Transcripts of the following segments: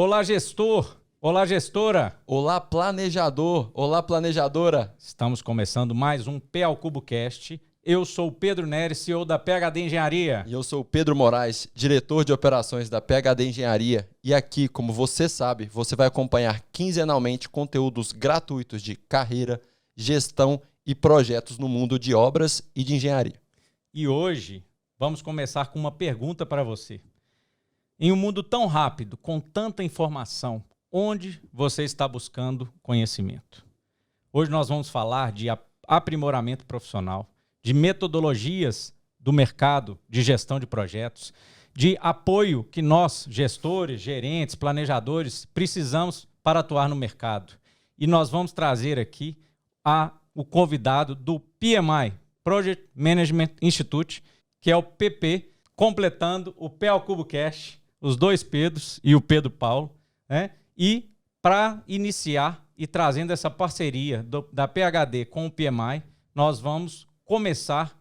Olá, gestor! Olá, gestora! Olá, planejador! Olá, planejadora! Estamos começando mais um P ao Cubo Cast. Eu sou o Pedro Neres, CEO da PhD Engenharia. E eu sou o Pedro Moraes, diretor de operações da PhD Engenharia. E aqui, como você sabe, você vai acompanhar quinzenalmente conteúdos gratuitos de carreira, gestão e projetos no mundo de obras e de engenharia. E hoje vamos começar com uma pergunta para você. Em um mundo tão rápido, com tanta informação, onde você está buscando conhecimento? Hoje nós vamos falar de aprimoramento profissional, de metodologias do mercado de gestão de projetos, de apoio que nós, gestores, gerentes, planejadores, precisamos para atuar no mercado. E nós vamos trazer aqui o convidado do PMI, Project Management Institute, que é o PP, completando o P ao Cubo Cast, os dois Pedros e o Pedro Paulo, né? E para iniciar e trazendo essa parceria da PhD com o PMI, nós vamos começar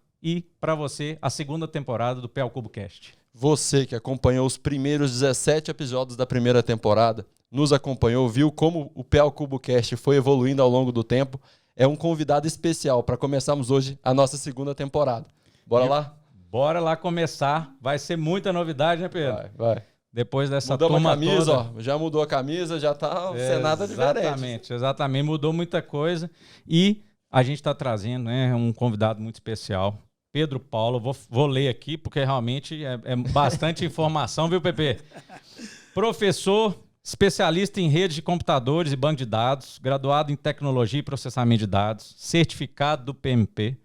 para você a segunda temporada do P ao Cubo Cast. Você que acompanhou os primeiros 17 episódios da primeira temporada, nos acompanhou, viu como o P ao Cubo Cast foi evoluindo ao longo do tempo, é um convidado especial para começarmos hoje a nossa segunda temporada. Bora lá? Bora lá começar. Vai ser muita novidade, né, Pedro? Vai. Depois dessa Mudamos turma a camisa, toda. ó, já mudou a camisa, já tá sem nada diferente. Exatamente. Mudou muita coisa. E a gente está trazendo, né, um convidado muito especial, Pedro Paulo. Vou ler aqui, porque realmente é bastante informação, viu, Pepe? Professor, especialista em redes de computadores e banco de dados, graduado em tecnologia e processamento de dados, certificado PMP,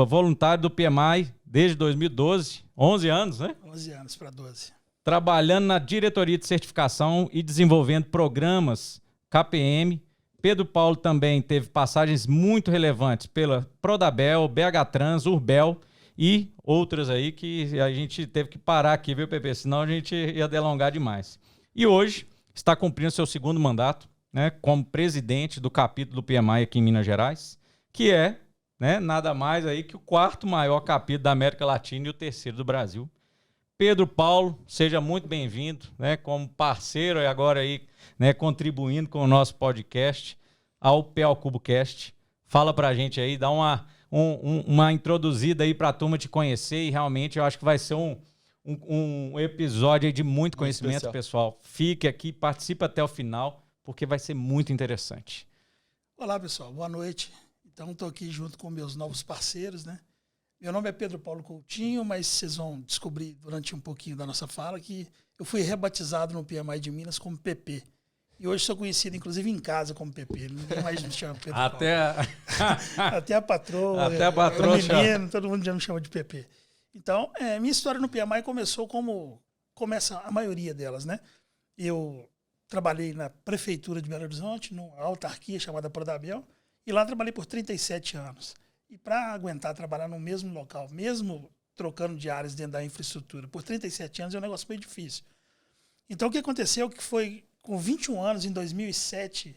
voluntário do PMI desde 2012, 11 anos, né? 11 anos para 12. Trabalhando na diretoria de certificação e desenvolvendo programas KPM. Pedro Paulo também teve passagens muito relevantes pela Prodabel, BH Trans, Urbel e outras aí que a gente teve que parar aqui, viu, Pepe? Senão a gente ia delongar demais. E hoje está cumprindo seu segundo mandato, né, como presidente do capítulo do PMI aqui em Minas Gerais, que é, né, nada mais aí que o quarto maior capítulo da América Latina e o terceiro do Brasil. Pedro Paulo, seja muito bem-vindo, né, como parceiro e agora aí, né, contribuindo com o nosso podcast ao P ao Cubo Cast. Fala pra gente aí, dá uma introduzida aí pra turma te conhecer e realmente eu acho que vai ser um episódio aí de muito conhecimento, especial. Pessoal. Fique aqui, participe até o final, porque vai ser muito interessante. Olá, pessoal. Boa noite. Então, estou aqui junto com meus novos parceiros, né? Meu nome é Pedro Paulo Coutinho, mas vocês vão descobrir durante um pouquinho da nossa fala que eu fui rebatizado no PMI de Minas como PP. E hoje sou conhecido, inclusive, em casa como PP. Ninguém mais me chama Pedro Paulo. Até a patroa, o menino, todo mundo já me chama de PP. Então, minha história no PMI começou como começa a maioria delas, né? Eu trabalhei na Prefeitura de Belo Horizonte, numa autarquia chamada Prodabel, e lá trabalhei por 37 anos. E para aguentar trabalhar no mesmo local, mesmo trocando de áreas dentro da infraestrutura, por 37 anos é um negócio meio difícil. Então, o que aconteceu que foi, com 21 anos, em 2007,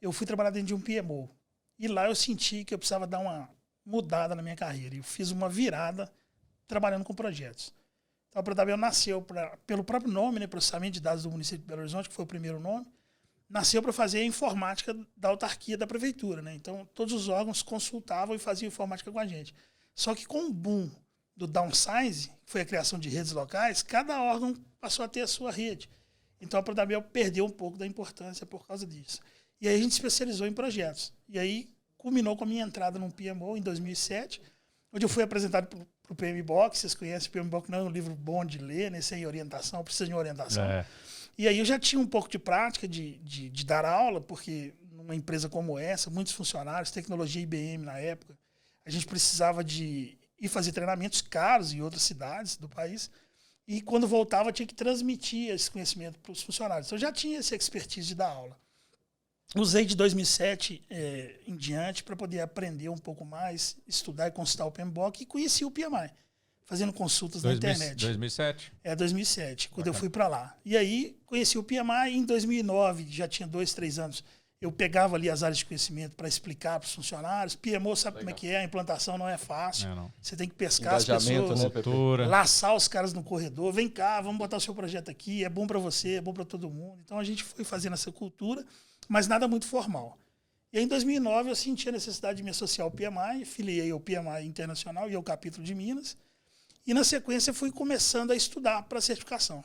eu fui trabalhar dentro de um PMO. E lá eu senti que eu precisava dar uma mudada na minha carreira. Eu fiz uma virada trabalhando com projetos. Então, a Prodabel nasceu pelo próprio nome, né, Processamento de Dados do Município de Belo Horizonte, que foi o primeiro nome. Nasceu para fazer a informática da autarquia da prefeitura, né? Então, todos os órgãos consultavam e faziam informática com a gente. Só que com o boom do downsize, que foi a criação de redes locais, cada órgão passou a ter a sua rede. Então, a Prodabel perdeu um pouco da importância por causa disso. E aí a gente especializou em projetos. E aí culminou com a minha entrada no PMO em 2007, onde eu fui apresentado para o PMBOK. Vocês conhecem o PMBOK, não é um livro bom de ler, né? Sem orientação, precisa de uma orientação. E aí eu já tinha um pouco de prática de dar aula, porque numa empresa como essa, muitos funcionários, tecnologia IBM na época, a gente precisava de ir fazer treinamentos caros em outras cidades do país, e quando voltava tinha que transmitir esse conhecimento para os funcionários. Então eu já tinha essa expertise de dar aula. Usei de 2007 em diante para poder aprender um pouco mais, estudar e consultar o PMBOK, e conheci o PMI. Fazendo consultas na internet. 2007? 2007, quando eu fui para lá. E aí, conheci o PMI em 2009, já tinha 2, 3 anos. Eu pegava ali as áreas de conhecimento para explicar para os funcionários. PMO sabe como é que é, a implantação não é fácil. Você tem que pescar as pessoas, laçar os caras no corredor. Vem cá, vamos botar o seu projeto aqui, é bom para você, é bom para todo mundo. Então a gente foi fazendo essa cultura, mas nada muito formal. E aí, em 2009 eu senti a necessidade de me associar ao PMI, filiei ao PMI Internacional e ao capítulo de Minas. E na sequência fui começando a estudar para certificação.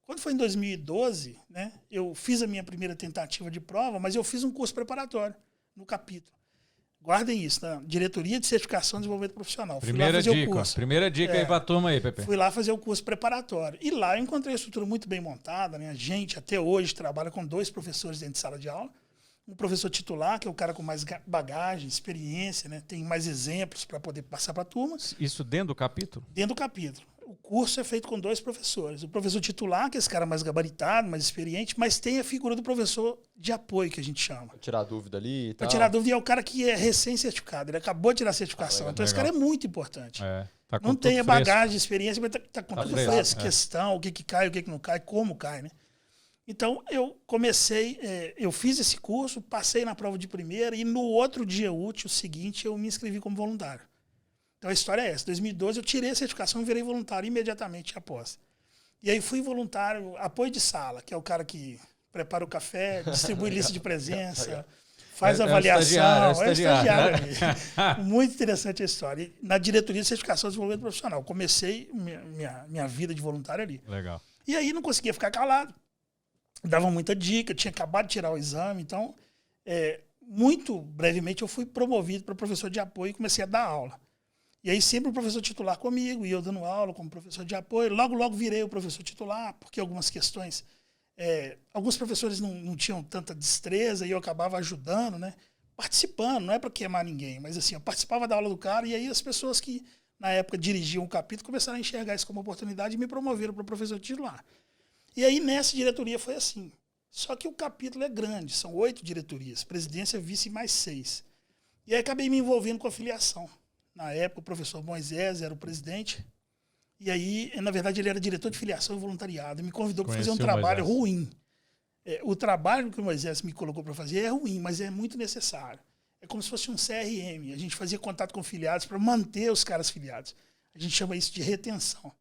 Quando foi em 2012, né, eu fiz a minha primeira tentativa de prova, mas eu fiz um curso preparatório no capítulo. Guardem isso, na Diretoria de Certificação e Desenvolvimento Profissional. Primeira dica aí para a turma aí, Pepe. Fui lá fazer o curso preparatório. E lá eu encontrei a estrutura muito bem montada, né? A gente até hoje trabalha com 2 professores dentro de sala de aula. Um professor titular, que é o cara com mais bagagem, experiência, né? Tem mais exemplos para poder passar para a turma. Isso dentro do capítulo? Dentro do capítulo. O curso é feito com 2 professores. O professor titular, que é esse cara mais gabaritado, mais experiente, mas tem a figura do professor de apoio, que a gente chama. Pra tirar dúvida ali e tal. Pra tirar dúvida, e é o cara que é recém-certificado. Ele acabou de tirar a certificação. Então esse cara é muito importante. Tá com não tem a fresco. bagagem, experiência, mas tá com tudo fresco. É. Questão, o que cai, o que não cai, como cai, né? Então, eu comecei, eu fiz esse curso, passei na prova de primeira e no outro dia útil seguinte eu me inscrevi como voluntário. Então, a história é essa. Em 2012, eu tirei a certificação e virei voluntário imediatamente após. E aí fui voluntário, apoio de sala, que é o cara que prepara o café, distribui lista de presença, faz avaliação. É estagiário. Muito interessante a história. E na Diretoria de Certificação e Desenvolvimento Profissional. Comecei minha vida de voluntário ali. Legal. E aí não conseguia ficar calado. Dava muita dica, tinha acabado de tirar o exame, então, muito brevemente eu fui promovido para professor de apoio e comecei a dar aula. E aí sempre o professor titular comigo, e eu dando aula como professor de apoio. Logo virei o professor titular, porque algumas questões, alguns professores não tinham tanta destreza e eu acabava ajudando, né? Participando, não é para queimar ninguém, mas assim, eu participava da aula do cara e aí as pessoas que na época dirigiam o capítulo começaram a enxergar isso como oportunidade e me promoveram para professor titular. E aí, nessa diretoria foi assim. Só que o capítulo é grande, são 8 diretorias, presidência, vice e mais 6. E aí acabei me envolvendo com a filiação. Na época, o professor Moisés era o presidente. E aí, na verdade, ele era diretor de filiação e voluntariado. Me convidou para fazer um trabalho ruim. O trabalho que o Moisés me colocou para fazer é ruim, mas é muito necessário. É como se fosse um CRM. A gente fazia contato com filiados para manter os caras filiados. A gente chama isso de retenção.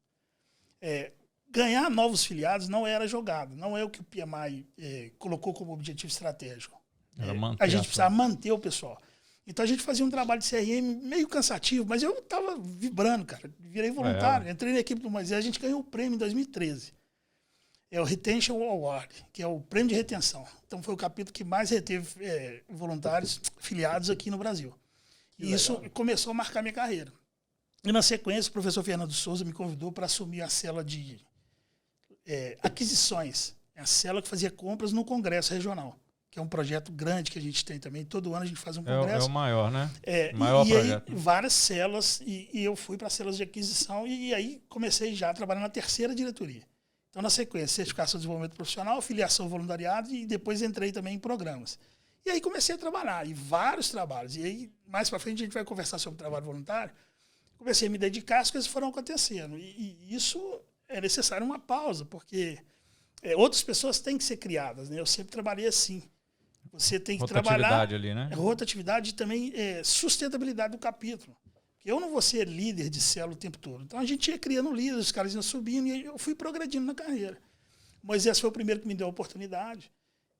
Ganhar novos filiados não era jogado, não é o que o PMI colocou como objetivo estratégico. A gente precisava manter o pessoal. Então a gente fazia um trabalho de CRM meio cansativo, mas eu estava vibrando, cara. Virei voluntário, entrei na equipe do Moisés, a gente ganhou o prêmio em 2013. É o Retention Award, que é o prêmio de retenção. Então foi o capítulo que mais reteve voluntários filiados aqui no Brasil. E isso começou a marcar minha carreira. E na sequência, o professor Fernando Souza me convidou para assumir a célula de aquisições, é a célula que fazia compras no Congresso Regional, que é um projeto grande que a gente tem também. Todo ano a gente faz um congresso. É o maior, né? Maior projeto. Aí, várias células, e eu fui para as células de aquisição e aí comecei já a trabalhar na terceira diretoria. Então, na sequência, certificação de desenvolvimento profissional, filiação voluntariado e depois entrei também em programas. E aí comecei a trabalhar, e vários trabalhos. E aí, mais para frente, a gente vai conversar sobre trabalho voluntário. Comecei a me dedicar, as coisas foram acontecendo. E isso é necessário uma pausa, porque outras pessoas têm que ser criadas, né? Eu sempre trabalhei assim. Você tem que trabalhar... ali, né? Rotatividade e também sustentabilidade do capítulo. Eu não vou ser líder de célula o tempo todo. Então a gente ia criando líderes, os caras iam subindo e eu fui progredindo na carreira. Moisés foi o primeiro que me deu a oportunidade.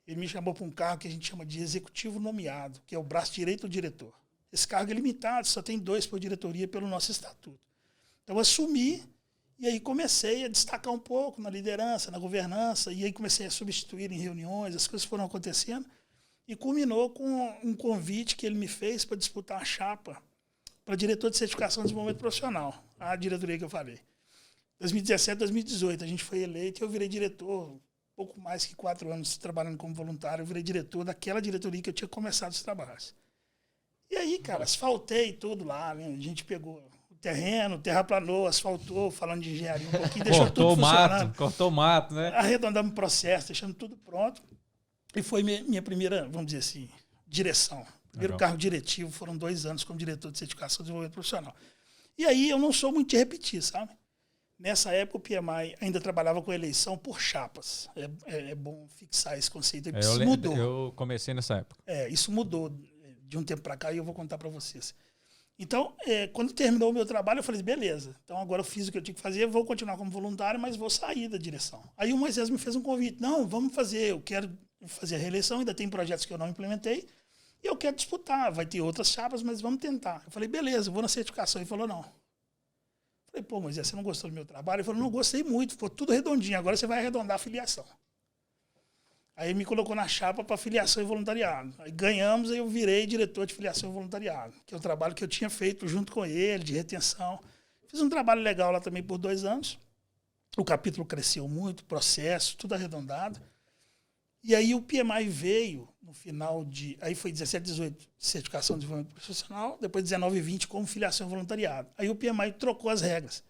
Ele me chamou para um cargo que a gente chama de executivo nomeado, que é o braço direito do diretor. Esse cargo é limitado, só tem 2 por diretoria pelo nosso estatuto. Então eu assumi e aí comecei a destacar um pouco na liderança, na governança, e aí comecei a substituir em reuniões, as coisas foram acontecendo, e culminou com um convite que ele me fez para disputar a chapa para diretor de certificação e desenvolvimento profissional, a diretoria que eu falei. 2017, 2018, a gente foi eleito e eu virei diretor, pouco mais que 4 anos trabalhando como voluntário, eu virei diretor daquela diretoria que eu tinha começado os trabalhos. E aí, cara, asfaltei tudo lá, né? A gente pegou o terreno, terraplanou, asfaltou, falando de engenharia um pouquinho, deixou tudo funcionando. Cortou mato, né? Arredondamos o processo, deixando tudo pronto. E foi minha primeira, vamos dizer assim, direção. Primeiro cargo diretivo, foram 2 anos como diretor de certificação e desenvolvimento profissional. E aí eu não sou muito de repetir, sabe? Nessa época, o PMI ainda trabalhava com eleição por chapas. É bom fixar esse conceito. Isso mudou. Eu comecei nessa época. Isso mudou de um tempo para cá e eu vou contar para vocês. Então, quando terminou o meu trabalho, eu falei, beleza. Então, agora eu fiz o que eu tinha que fazer, vou continuar como voluntário, mas vou sair da direção. Aí o Moisés me fez um convite. Não, vamos fazer, eu quero fazer a reeleição, ainda tem projetos que eu não implementei, e eu quero disputar. Vai ter outras chapas, mas vamos tentar. Eu falei, beleza, eu vou na certificação. Ele falou, não. Eu falei, pô, Moisés, você não gostou do meu trabalho? Ele falou, não, gostei muito, ficou tudo redondinho, agora você vai arredondar a filiação. Aí me colocou na chapa para filiação e voluntariado. Aí ganhamos, aí eu virei diretor de filiação e voluntariado, que é o trabalho que eu tinha feito junto com ele, de retenção. Fiz um trabalho legal lá também por 2 anos. O capítulo cresceu muito, processo, tudo arredondado. E aí o PMI veio no final de... Aí foi 17, 18, certificação de desenvolvimento profissional, depois 19 e 20 como filiação e voluntariado. Aí o PMI trocou as regras.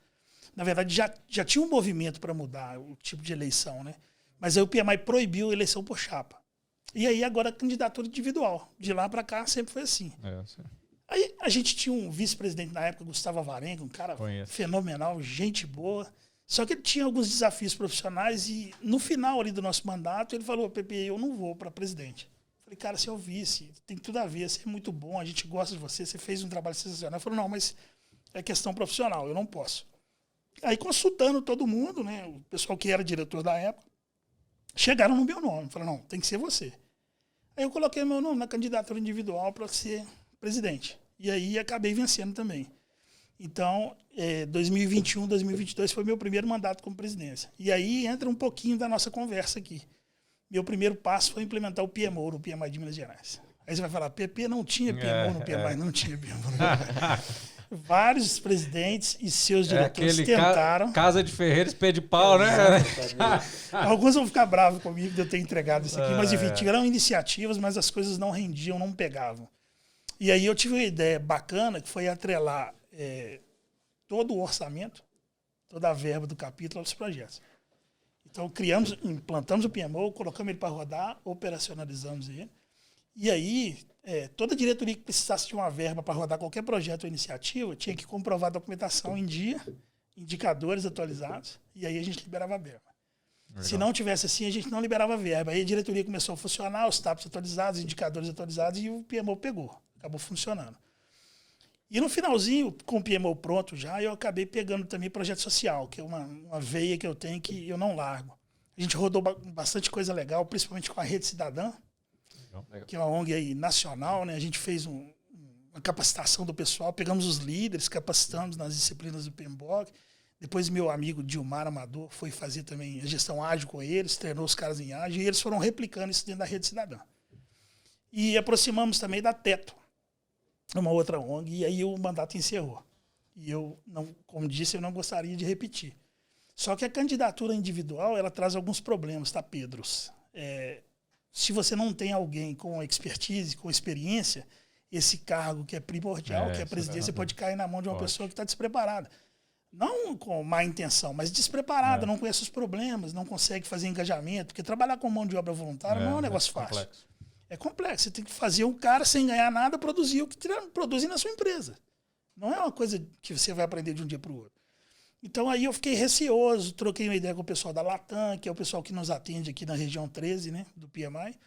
Na verdade, já tinha um movimento para mudar o tipo de eleição, né? Mas aí o PMI proibiu a eleição por chapa. E aí agora a candidatura individual. De lá para cá sempre foi assim. Aí a gente tinha um vice-presidente na época, Gustavo Avarenga, um cara fenomenal, gente boa. Só que ele tinha alguns desafios profissionais e no final ali do nosso mandato ele falou, Pepe, eu não vou para presidente. Falei, cara, você é o vice, tem tudo a ver, você é muito bom, a gente gosta de você, você fez um trabalho sensacional. Ele falou, não, mas é questão profissional, eu não posso. Aí consultando todo mundo, né, o pessoal que era diretor da época, chegaram no meu nome. Falaram, não, tem que ser você. Aí eu coloquei meu nome na candidatura individual para ser presidente. E aí acabei vencendo também. Então, 2021, 2022 foi meu primeiro mandato como presidência. E aí entra um pouquinho da nossa conversa aqui. Meu primeiro passo foi implementar o PMO, no PMI de Minas Gerais. Aí você vai falar, PP não tinha PMO no PMI, não tinha PMO no PMI. Vários presidentes e seus diretores tentaram. Casa de Ferreira, pé de pau, né? Alguns vão ficar bravos comigo de eu ter entregado isso aqui, mas enfim, tiveram iniciativas, mas as coisas não rendiam, não pegavam. E aí eu tive uma ideia bacana, que foi atrelar todo o orçamento, toda a verba do capítulo aos projetos. Então implantamos o PMO, colocamos ele para rodar, operacionalizamos ele. E aí, toda diretoria que precisasse de uma verba para rodar qualquer projeto ou iniciativa tinha que comprovar a documentação em dia, indicadores atualizados, e aí a gente liberava a verba. Legal. Se não tivesse assim, a gente não liberava a verba. Aí a diretoria começou a funcionar, os TAPs atualizados, indicadores atualizados, e o PMO pegou, acabou funcionando. E no finalzinho, com o PMO pronto já, eu acabei pegando também projeto social, que é uma veia que eu tenho que eu não largo. A gente rodou bastante coisa legal, principalmente com a Rede Cidadã, que é uma ONG aí nacional, né? A gente fez uma capacitação do pessoal, pegamos os líderes, capacitamos nas disciplinas do PMBOK. Depois meu amigo Dilmar Amador foi fazer também a gestão ágil com eles, treinou os caras em ágil, e eles foram replicando isso dentro da Rede Cidadã. E aproximamos também da Teto, uma outra ONG, e aí o mandato encerrou. E eu, como disse, eu não gostaria de repetir. Só que a candidatura individual, ela traz alguns problemas, tá, Pedros? Se você não tem alguém com expertise, com experiência, esse cargo que é primordial, que é a presidência, pode cair na mão de uma pessoa que está despreparada. Não com má intenção, mas despreparada, não conhece os problemas, não consegue fazer engajamento, porque trabalhar com mão de obra voluntária não é um negócio fácil. Complexo. É complexo. Você tem que fazer um cara sem ganhar nada produzir o que produzir na sua empresa. Não é uma coisa que você vai aprender de um dia para o outro. Então aí eu fiquei receoso, troquei uma ideia com o pessoal da Latam, que é o pessoal que nos atende aqui na região 13, né, do PMI.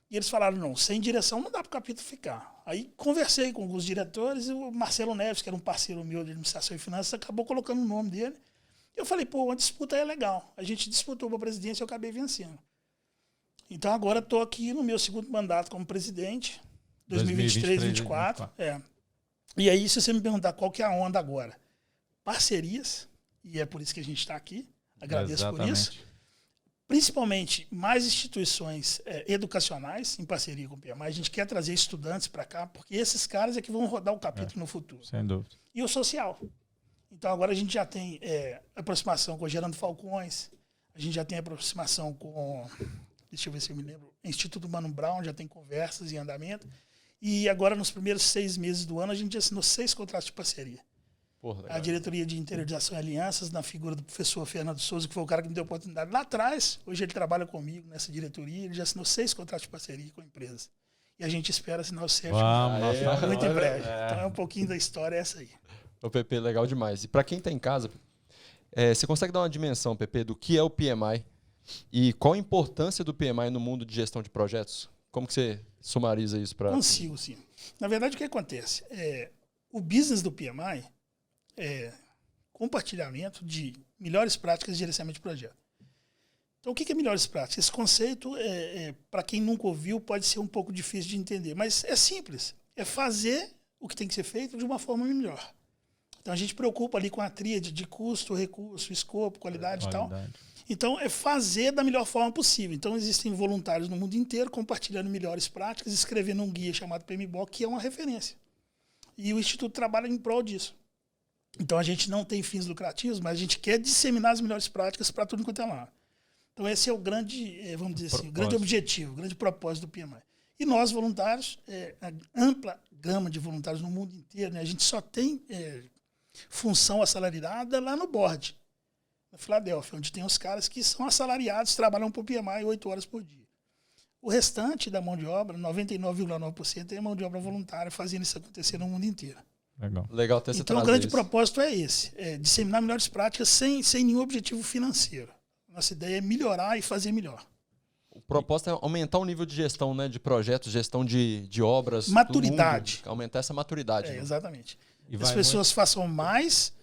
E eles falaram, não, sem direção não dá para o capítulo ficar. Aí conversei com alguns diretores e o Marcelo Neves, que era um parceiro meu de administração e finanças, acabou colocando o nome dele. Eu falei, pô, uma disputa é legal. A gente disputou para a presidência e eu acabei vencendo. Então agora estou aqui no meu segundo mandato como presidente, 2023, 2024. E aí, se você me perguntar qual que é a onda agora, parcerias, e é por isso que a gente está aqui, agradeço por isso. Principalmente mais instituições educacionais em parceria com o PMI. A gente quer trazer estudantes para cá, porque esses caras é que vão rodar o capítulo no futuro. Sem dúvida. E o social. Então agora a gente já tem aproximação com o Gerando Falcões, a gente já tem aproximação com... Deixa eu ver se eu me lembro. Instituto Mano Brown já tem conversas em andamento. E agora, nos primeiros 6 meses do ano, a gente assinou 6 contratos de parceria. Porra, a diretoria de interiorização e alianças, na figura do professor Fernando Souza, que foi o cara que me deu a oportunidade lá atrás. Hoje ele trabalha comigo nessa diretoria. Ele já assinou 6 contratos de parceria com empresas. E a gente espera assinar o 7º muito em breve. Então é um pouquinho da história essa aí. O PP, legal demais. E para quem está em casa, Você consegue dar uma dimensão, Pepe, do que é o PMI e qual a importância do PMI no mundo de gestão de projetos? Como que você sumariza isso para... Consigo, sim. Na verdade, o que acontece? O business do PMI é compartilhamento de melhores práticas de gerenciamento de projeto. Então, o que é melhores práticas? Esse conceito, para quem nunca ouviu, pode ser um pouco difícil de entender, mas é simples. É fazer o que tem que ser feito de uma forma melhor. Então, a gente preocupa ali com a tríade de custo, recurso, escopo, qualidade e tal. Então, é fazer da melhor forma possível. Então, existem voluntários no mundo inteiro compartilhando melhores práticas, escrevendo um guia chamado PMBOK, que é uma referência. E o Instituto trabalha em prol disso. Então, a gente não tem fins lucrativos, mas a gente quer disseminar as melhores práticas para tudo quanto é lá. Então, esse é o grande, vamos dizer assim, o grande objetivo, o grande propósito do PMI. E nós, voluntários, a ampla gama de voluntários no mundo inteiro, né? A gente só tem função assalariada lá no board, na Filadélfia, onde tem os caras que são assalariados, trabalham por PMI 8 horas por dia. O restante da mão de obra, 99,9%, é mão de obra voluntária, fazendo isso acontecer no mundo inteiro. Legal ter esse Então, o grande propósito é esse, disseminar melhores práticas sem nenhum objetivo financeiro. Nossa ideia é melhorar e fazer melhor. O propósito é aumentar o nível de gestão, né, de projetos, gestão de obras. Maturidade. Mundo, aumentar essa maturidade. Né? Exatamente. As pessoas façam mais,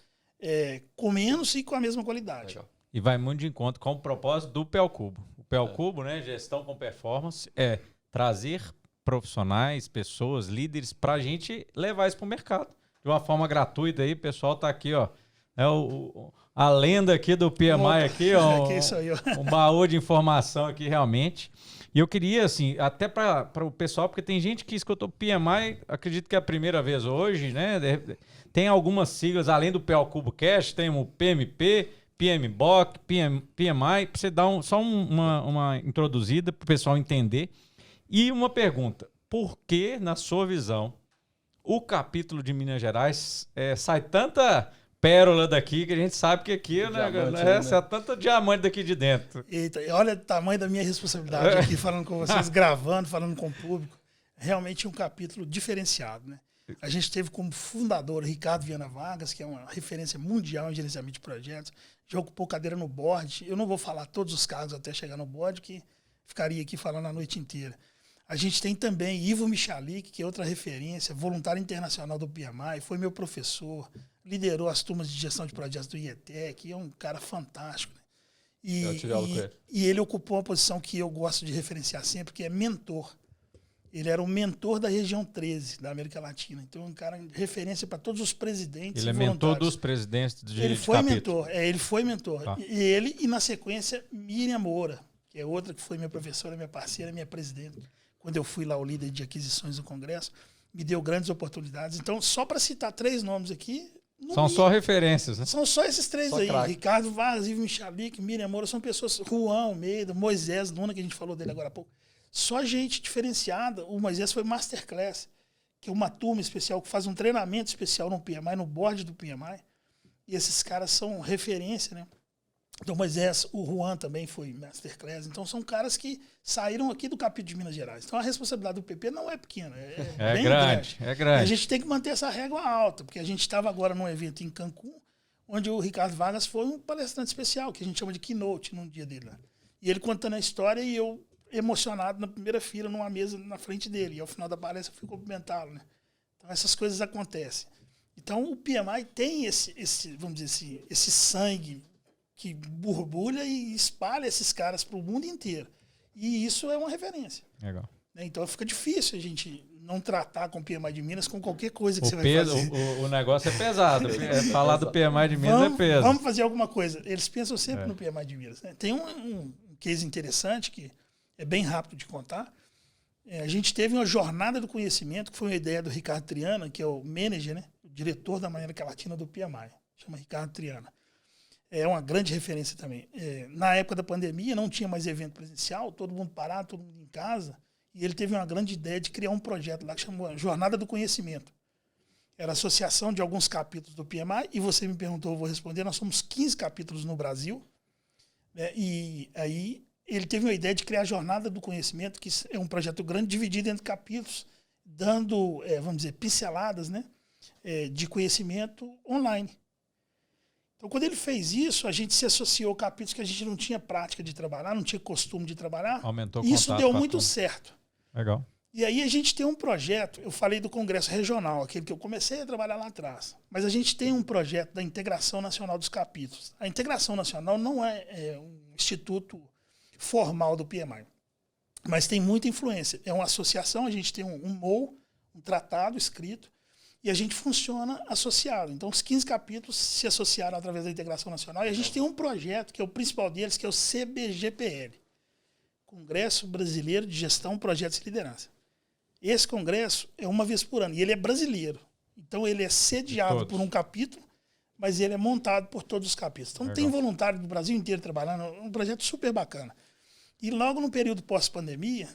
com menos e com a mesma qualidade. Legal. E vai muito de encontro com o propósito do PEL Cubo. O PEL Cubo, né, gestão com performance, é trazer profissionais, pessoas, líderes, para a gente levar isso para o mercado. De uma forma gratuita aí, o pessoal está aqui, ó. A lenda aqui do PMI aqui, ó, um baú de informação aqui realmente. E eu queria, assim, até para o pessoal, porque tem gente que escutou PMI, acredito que é a primeira vez hoje, né? Tem algumas siglas, além do PL Cubo Cash, tem o PMP, PMBOK, PMI, para você dar só uma introduzida para o pessoal entender. E uma pergunta, por que, na sua visão, o capítulo de Minas Gerais sai tanta pérola daqui, que a gente sabe que aqui é tanto diamante daqui de dentro. Eita, olha o tamanho da minha responsabilidade aqui, falando com vocês, gravando, falando com o público. Realmente um capítulo diferenciado, né? A gente teve como fundador Ricardo Viana Vargas, que é uma referência mundial em gerenciamento de projetos, já ocupou cadeira no board. Eu não vou falar todos os cargos até chegar no board, que ficaria aqui falando a noite inteira. A gente tem também Ivo Michalik, que é outra referência, voluntário internacional do PMI, foi meu professor, liderou as turmas de gestão de projetos do IETEC, é um cara fantástico. Né? E ele ocupou uma posição que eu gosto de referenciar sempre, que é mentor. Ele era o mentor da região 13 da América Latina. Então, um cara de referência para todos os presidentes. Ele é mentor dos presidentes de Ele foi mentor. Ele foi mentor. Tá. E na sequência, Miriam Moura, que é outra que foi minha professora, minha parceira, minha presidente. Quando eu fui lá o líder de aquisições do Congresso, me deu grandes oportunidades. Então, só para citar 3 nomes aqui... São só referências, né? São só esses 3 aí. Craque. Ricardo Vargas, Ivo Michalik, Miriam Moura, são pessoas... Juan Almeida, Moisés Luna, que a gente falou dele agora há pouco. Só gente diferenciada. O Moisés foi Masterclass, que é uma turma especial que faz um treinamento especial no PMI, no board do PMI. E esses caras são referência, né? Então, Moisés, o Juan também foi Masterclass. Então, são caras que saíram aqui do capítulo de Minas Gerais. Então, a responsabilidade do PP não é pequena, é bem grande. É grande. E a gente tem que manter essa régua alta, porque a gente estava agora num evento em Cancún, onde o Ricardo Vargas foi um palestrante especial, que a gente chama de keynote num dia dele lá. E ele contando a história e eu emocionado na primeira fila, numa mesa na frente dele. E ao final da palestra eu fui cumprimentá-lo, né? Então, essas coisas acontecem. Então, o PMI tem esse vamos dizer assim, esse sangue que borbulha e espalha esses caras para o mundo inteiro. E isso é uma referência. Legal. Então fica difícil a gente não tratar com o PMI de Minas com qualquer coisa que você vai fazer. O negócio é pesado. Falar do PMI de Minas é peso. Vamos fazer alguma coisa. Eles pensam sempre no PMI de Minas. Né? Tem um case interessante que é bem rápido de contar. A gente teve uma jornada do conhecimento, que foi uma ideia do Ricardo Triana, que é o manager, né? O diretor da América Latina do PMI. Chama Ricardo Triana. É uma grande referência também. Na época da pandemia, não tinha mais evento presencial, todo mundo parado, todo mundo em casa, e ele teve uma grande ideia de criar um projeto lá que chamou Jornada do Conhecimento. Era a associação de alguns capítulos do PMI, e você me perguntou, eu vou responder, nós somos 15 capítulos no Brasil, né, e aí ele teve uma ideia de criar a Jornada do Conhecimento, que é um projeto grande, dividido entre capítulos, dando, vamos dizer, pinceladas, né, de conhecimento online. Então, quando ele fez isso, a gente se associou a capítulos que a gente não tinha prática de trabalhar, não tinha costume de trabalhar. Aumentou o E isso contato deu com a muito turma. certo. Legal. E aí a gente tem um projeto, eu falei do Congresso Regional, aquele que eu comecei a trabalhar lá atrás. Mas a gente tem um projeto da Integração Nacional dos Capítulos. A Integração Nacional não é um instituto formal do PMI, mas tem muita influência. É uma associação, a gente tem um MOU, um tratado escrito, e a gente funciona associado. Então, os 15 capítulos se associaram através da Integração Nacional. E a gente tem um projeto, que é o principal deles, que é o CBGPL, Congresso Brasileiro de Gestão, Projetos e Liderança. Esse congresso é uma vez por ano, e ele é brasileiro. Então, ele é sediado por um capítulo, mas ele é montado por todos os capítulos. Então, tem voluntário do Brasil inteiro trabalhando, é um projeto super bacana. E logo no período pós-pandemia,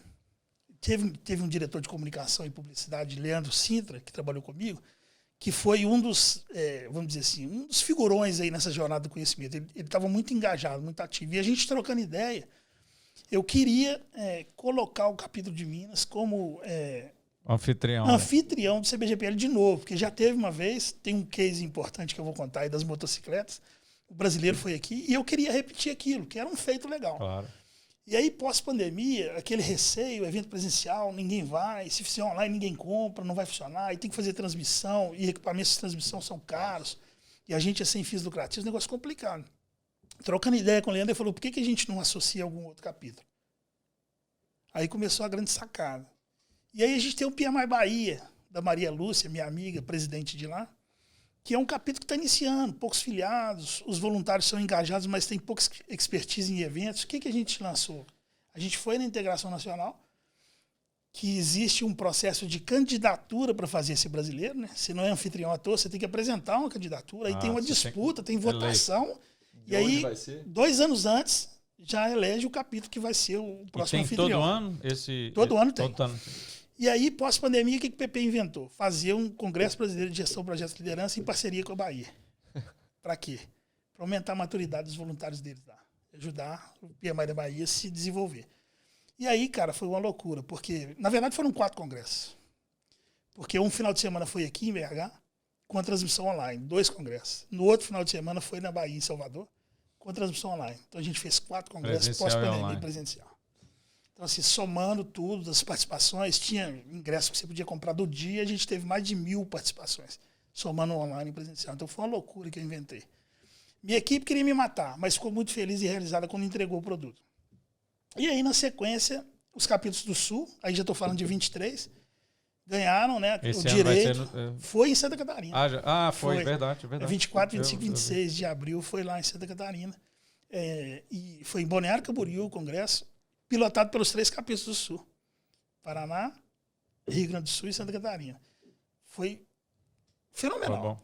teve um diretor de comunicação e publicidade, Leandro Sintra, que trabalhou comigo, que foi um dos, vamos dizer assim, um dos figurões aí nessa jornada do conhecimento. Ele estava muito engajado, muito ativo. E a gente trocando ideia, eu queria colocar o capítulo de Minas como anfitrião do CBGPL de novo, porque já teve uma vez, tem um case importante que eu vou contar aí das motocicletas, o brasileiro foi aqui, e eu queria repetir aquilo, que era um feito legal. Claro. E aí, pós-pandemia, aquele receio, evento presencial, ninguém vai, se fizer online ninguém compra, não vai funcionar, e tem que fazer transmissão, e equipamentos de transmissão são caros, e a gente é sem fins lucrativos, negócio complicado. Trocando ideia com o Leandro, ele falou, por que a gente não associa algum outro capítulo? Aí começou a grande sacada. E aí a gente tem o PMI Bahia, da Maria Lúcia, minha amiga, presidente de lá, que é um capítulo que está iniciando, poucos filiados, os voluntários são engajados, mas tem pouca expertise em eventos. O que a gente lançou? A gente foi na Integração Nacional, que existe um processo de candidatura para fazer esse brasileiro, né? Se não é anfitrião à toa, você tem que apresentar uma candidatura, aí tem uma disputa, tem votação, e aí, 2 anos antes, já elege o capítulo que vai ser o próximo anfitrião. Todo ano? Todo ano tem. E aí, pós-pandemia, o que o PP inventou? Fazer um Congresso Brasileiro de Gestão, Projetos e Liderança em parceria com a Bahia. Para quê? Para aumentar a maturidade dos voluntários deles lá. Ajudar o PMI da Bahia a se desenvolver. E aí, cara, foi uma loucura, porque, na verdade, foram 4 congressos. Porque um final de semana foi aqui em BH, com a transmissão online, 2 congressos. No outro final de semana foi na Bahia, em Salvador, com a transmissão online. Então a gente fez 4 congressos pós-pandemia presencial. Então, assim, somando tudo, das participações, tinha ingresso que você podia comprar do dia, a gente teve mais de 1.000 participações, somando online e presencial. Então foi uma loucura que eu inventei. Minha equipe queria me matar, mas ficou muito feliz e realizada quando entregou o produto. E aí, na sequência, os capítulos do Sul, aí já estou falando de 23, ganharam, né, o direito. Foi em Santa Catarina. Foi, verdade. 24, 25, 26 de abril foi lá em Santa Catarina. E foi em Balneário Camboriú o congresso, pilotado pelos 3 capítulos do Sul. Paraná, Rio Grande do Sul e Santa Catarina. Foi fenomenal.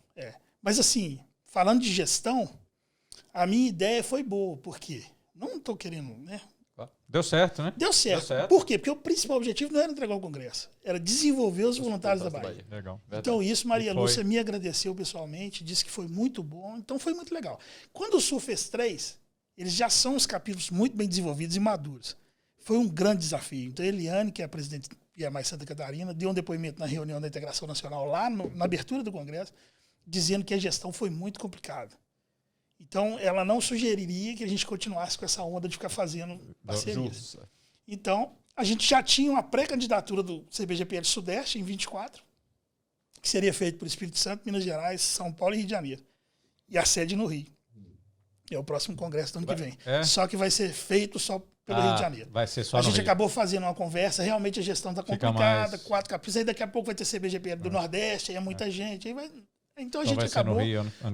Mas assim, falando de gestão, a minha ideia foi boa, porque não estou querendo, né? Deu certo, né? Deu certo. Por quê? Porque o principal objetivo não era entregar o congresso, era desenvolver os voluntários da Bahia. Legal. Então isso, Maria Lúcia me agradeceu pessoalmente, disse que foi muito bom, então foi muito legal. Quando o Sul fez 3, eles já são os capítulos muito bem desenvolvidos e maduros. Foi um grande desafio. Então, a Eliane, que é a presidente do PMI Santa Catarina, deu um depoimento na reunião da Integração Nacional, lá na abertura do Congresso, dizendo que a gestão foi muito complicada. Então, ela não sugeriria que a gente continuasse com essa onda de ficar fazendo parcerias. Então, a gente já tinha uma pré-candidatura do CBGPL Sudeste, em 24, que seria feito por Espírito Santo, Minas Gerais, São Paulo e Rio de Janeiro. E a sede no Rio. É o próximo congresso do ano que vem. Só que vai ser feito só pelo Rio de Janeiro. Vai ser só a no gente Rio. acabou fazendo uma conversa, realmente a gestão está complicada, 4 capítulos, aí daqui a pouco vai ter CBGPL do Nordeste, aí é muita gente, aí vai... Então a gente acabou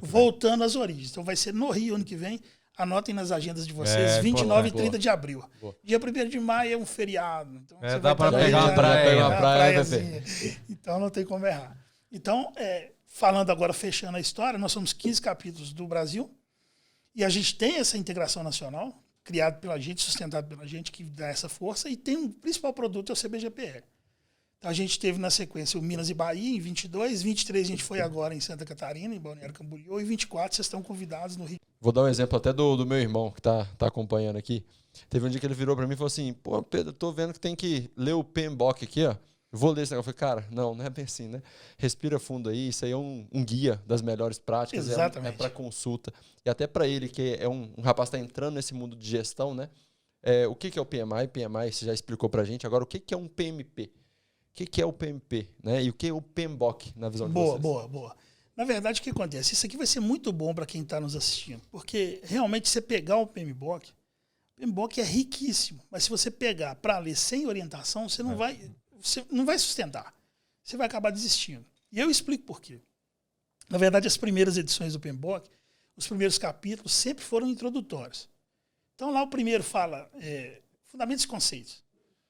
voltando às origens. Então vai ser no Rio ano que vem. Anotem nas agendas de vocês, 29 e 30 de abril. Dia 1º de maio é um feriado. Então você dá vai para pegar uma praia. Então não tem como errar. Então, falando agora, fechando a história, nós somos 15 capítulos do Brasil e a gente tem essa integração nacional, criado pela gente, sustentado pela gente, que dá essa força, e tem um principal produto, é o CBGPL. Então a gente teve na sequência o Minas e Bahia em 22, 23 a gente foi agora em Santa Catarina, em Balneário Camboriú, e 24 vocês estão convidados no Rio. Vou dar um exemplo até do meu irmão, que tá acompanhando aqui. Teve um dia que ele virou para mim e falou assim, pô, Pedro, tô vendo que tem que ler o PMBOK aqui, ó. vou ler esse negócio. Eu falei, cara, não é bem assim, né? Respira fundo aí, isso aí é um guia das melhores práticas, Exatamente. é para consulta. E até para ele, que é um rapaz que está entrando nesse mundo de gestão, né? O que é o PMI? PMI, você já explicou para a gente. Agora, o que é um PMP? O que é o PMP? Né? E o que é o PMBOK, na visão de vocês? Boa. Na verdade, o que acontece? Isso aqui vai ser muito bom para quem está nos assistindo, porque realmente você pegar o PMBOK é riquíssimo, mas se você pegar para ler sem orientação, você não vai sustentar. Você vai acabar desistindo. E eu explico por quê. Na verdade, as primeiras edições do PMBOK, os primeiros capítulos sempre foram introdutórios. Então lá o primeiro fala fundamentos e conceitos.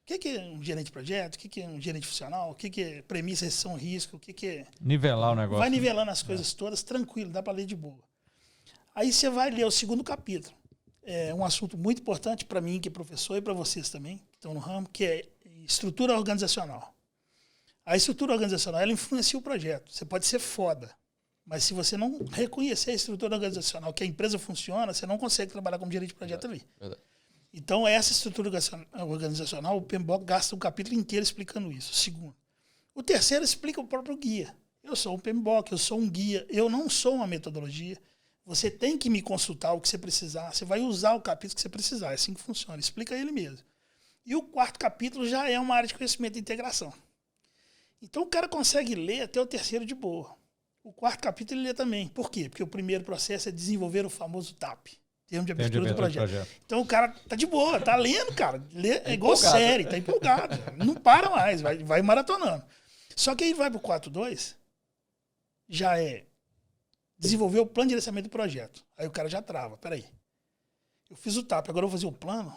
O que é um gerente de projeto? O que é um gerente funcional? O que é premissa, recessão, risco? O que é... Nivelar o negócio. Vai nivelando as coisas todas, tranquilo, dá para ler de boa. Aí você vai ler o segundo capítulo. É um assunto muito importante para mim, que é professor, e para vocês também, que estão no ramo, que é estrutura organizacional. A estrutura organizacional, ela influencia o projeto. Você pode ser foda, mas se você não reconhecer a estrutura organizacional, que a empresa funciona, você não consegue trabalhar como gerente de projeto ali. Verdade. Então, essa estrutura organizacional, o PMBOK gasta um capítulo inteiro explicando isso. Segundo. O terceiro explica o próprio guia. Eu sou um PMBOK, eu sou um guia, eu não sou uma metodologia. Você tem que me consultar o que você precisar. Você vai usar o capítulo que você precisar. É assim que funciona. Explica ele mesmo. E o quarto capítulo já é uma área de conhecimento e integração. Então, o cara consegue ler até o terceiro de boa. O quarto capítulo ele lê também. Por quê? Porque o primeiro processo é desenvolver o famoso TAP. Termo de abertura do projeto. Então o cara tá de boa, tá lendo, cara. É igual série, tá empolgado. Não para mais, vai maratonando. Só que aí vai pro 4.2, já é desenvolver o plano de gerenciamento do projeto. Aí o cara já trava, peraí. Eu fiz o TAP, agora eu vou fazer o plano?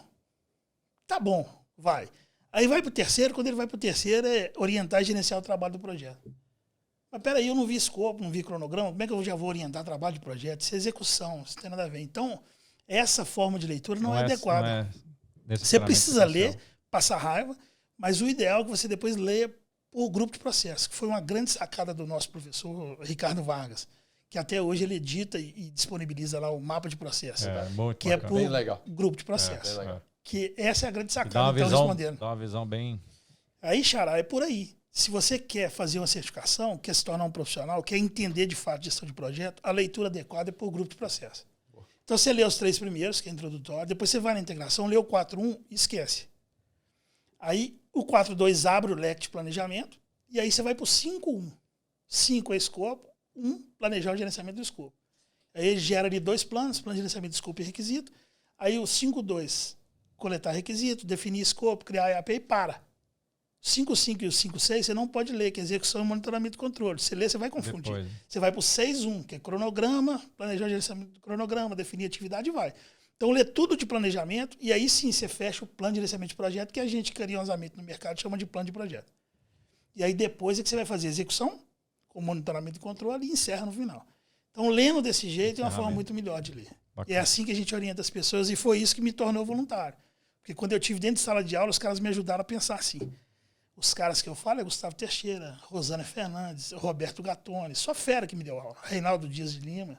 Tá bom, vai. Aí vai pro terceiro, quando ele vai pro terceiro é orientar e gerenciar o trabalho do projeto. Mas peraí, eu não vi escopo, não vi cronograma, como é que eu já vou orientar trabalho de projeto? Isso é execução, isso não tem nada a ver. Então, essa forma de leitura não é adequada. Você precisa ler, passar raiva, mas o ideal é que você depois leia por grupo de processo, que foi uma grande sacada do nosso professor Ricardo Vargas, que até hoje ele edita e disponibiliza lá o mapa de processo, que bacana. É por grupo de processo. Que essa é a grande sacada. Dá uma visão bem... Aí, Xará, é por aí. Se você quer fazer uma certificação, quer se tornar um profissional, quer entender de fato gestão de projeto, a leitura adequada é por grupo de processo. Então você lê os 3 primeiros, que é introdutório, depois você vai na integração, lê o 4.1 e esquece. Aí o 4.2 abre o leque de planejamento, e aí você vai para o 5.1. 5 é escopo, 1 planejar o gerenciamento do escopo. Aí ele gera ali 2 planos, plano de gerenciamento de escopo e requisito. Aí o 5.2, coletar requisito, definir escopo, criar EAP e para. 5.5 e o 5.6 você não pode ler, que é execução, monitoramento e controle. Você lê, você vai confundir. Depois. Você vai para o 6.1, que é cronograma, planejar o gerenciamento do cronograma, definir atividade e vai. Então lê tudo de planejamento e aí sim você fecha o plano de gerenciamento de projeto, que a gente carinhosamente no mercado chama de plano de projeto. E aí depois é que você vai fazer execução, com monitoramento e controle e encerra no final. Então lendo desse jeito é uma forma muito melhor de ler. Bacana. É assim que a gente orienta as pessoas e foi isso que me tornou voluntário. Porque quando eu estive dentro de sala de aula, os caras me ajudaram a pensar assim. Os caras que eu falo é Gustavo Teixeira, Rosana Fernandes, Roberto Gattoni, só fera que me deu aula, Reinaldo Dias de Lima.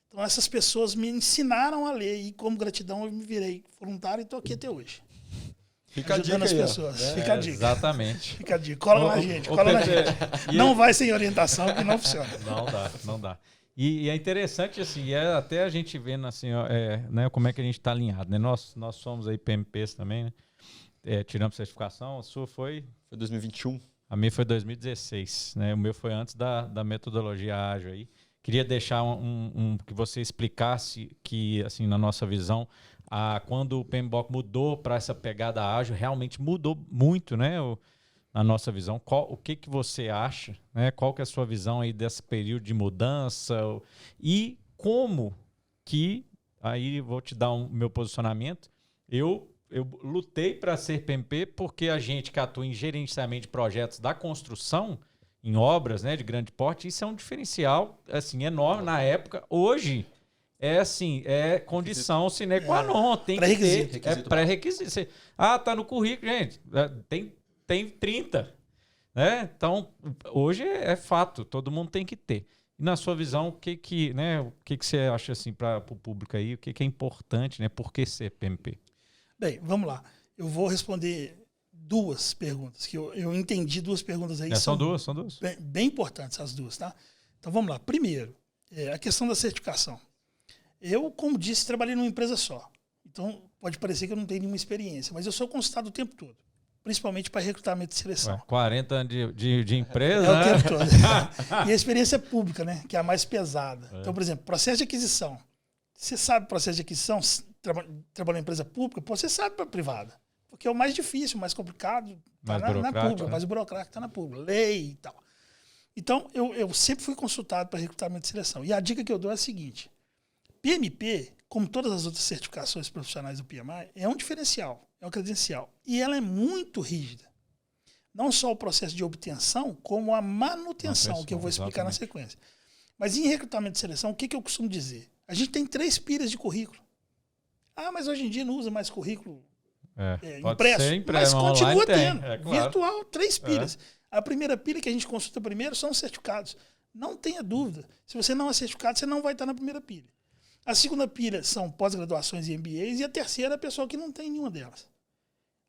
Então essas pessoas me ensinaram a ler e como gratidão eu me virei voluntário e estou aqui até hoje. Fica ajudando as pessoas. Fica a dica. Exatamente. Fica a dica. Cola na gente, cola na gente. Não vai sem orientação que não funciona. Não dá. E é interessante, assim, até a gente vendo assim, né, como é que a gente está alinhado, né? Nós somos aí PMPs também, né? Tiramos certificação, a sua foi 2021. A minha foi 2016, né? O meu foi antes da metodologia ágil aí. Queria deixar que você explicasse que, assim, na nossa visão, quando o PMBOK mudou para essa pegada ágil, realmente mudou muito, né? Na nossa visão. O que você acha, né? Qual que é a sua visão aí desse período de mudança e como que, aí vou te dar meu posicionamento, eu lutei para ser PMP porque a gente que atua em gerenciamento de projetos da construção, em obras, né, de grande porte, isso é um diferencial assim, enorme na época. Hoje, é condição sine qua non. Tem que ter. É pré-requisito. Tá no currículo, gente. Tem 30. Né? Então, hoje é fato. Todo mundo tem que ter. E na sua visão, o que você acha assim, para o público aí? O que é importante? Né? Por que ser PMP? Bem, vamos lá. Eu vou responder duas perguntas, que eu entendi duas perguntas aí. São duas. Bem importantes as duas, tá? Então vamos lá. Primeiro, a questão da certificação. Eu, como disse, trabalhei numa empresa só. Então pode parecer que eu não tenho nenhuma experiência, mas eu sou consultado o tempo todo, principalmente para recrutamento e seleção. 40 anos de empresa, o né? tempo todo. E a experiência pública, né? Que é a mais pesada. Então, por exemplo, processo de aquisição. Você sabe processo de aquisição, trabalhar em empresa pública, você sabe para privada. Porque é o mais difícil, o mais complicado, tá na pública, né? mais burocrático está na pública, lei e tal. Então, eu sempre fui consultado para recrutamento e seleção. E a dica que eu dou é a seguinte: PMP, como todas as outras certificações profissionais do PMI, é um diferencial, é um credencial. E ela é muito rígida. Não só o processo de obtenção, como a manutenção, que eu vou explicar na sequência. Mas em recrutamento e seleção, o que eu costumo dizer? A gente tem 3 pilhas de currículo. Ah, mas hoje em dia não usa mais currículo impresso. Mas continua tendo. Claro. Virtual, 3 pilhas. A primeira pilha que a gente consulta primeiro são os certificados. Não tenha dúvida. Se você não é certificado, você não vai estar na primeira pilha. A segunda pilha são pós-graduações e MBAs. E a terceira é a pessoa que não tem nenhuma delas.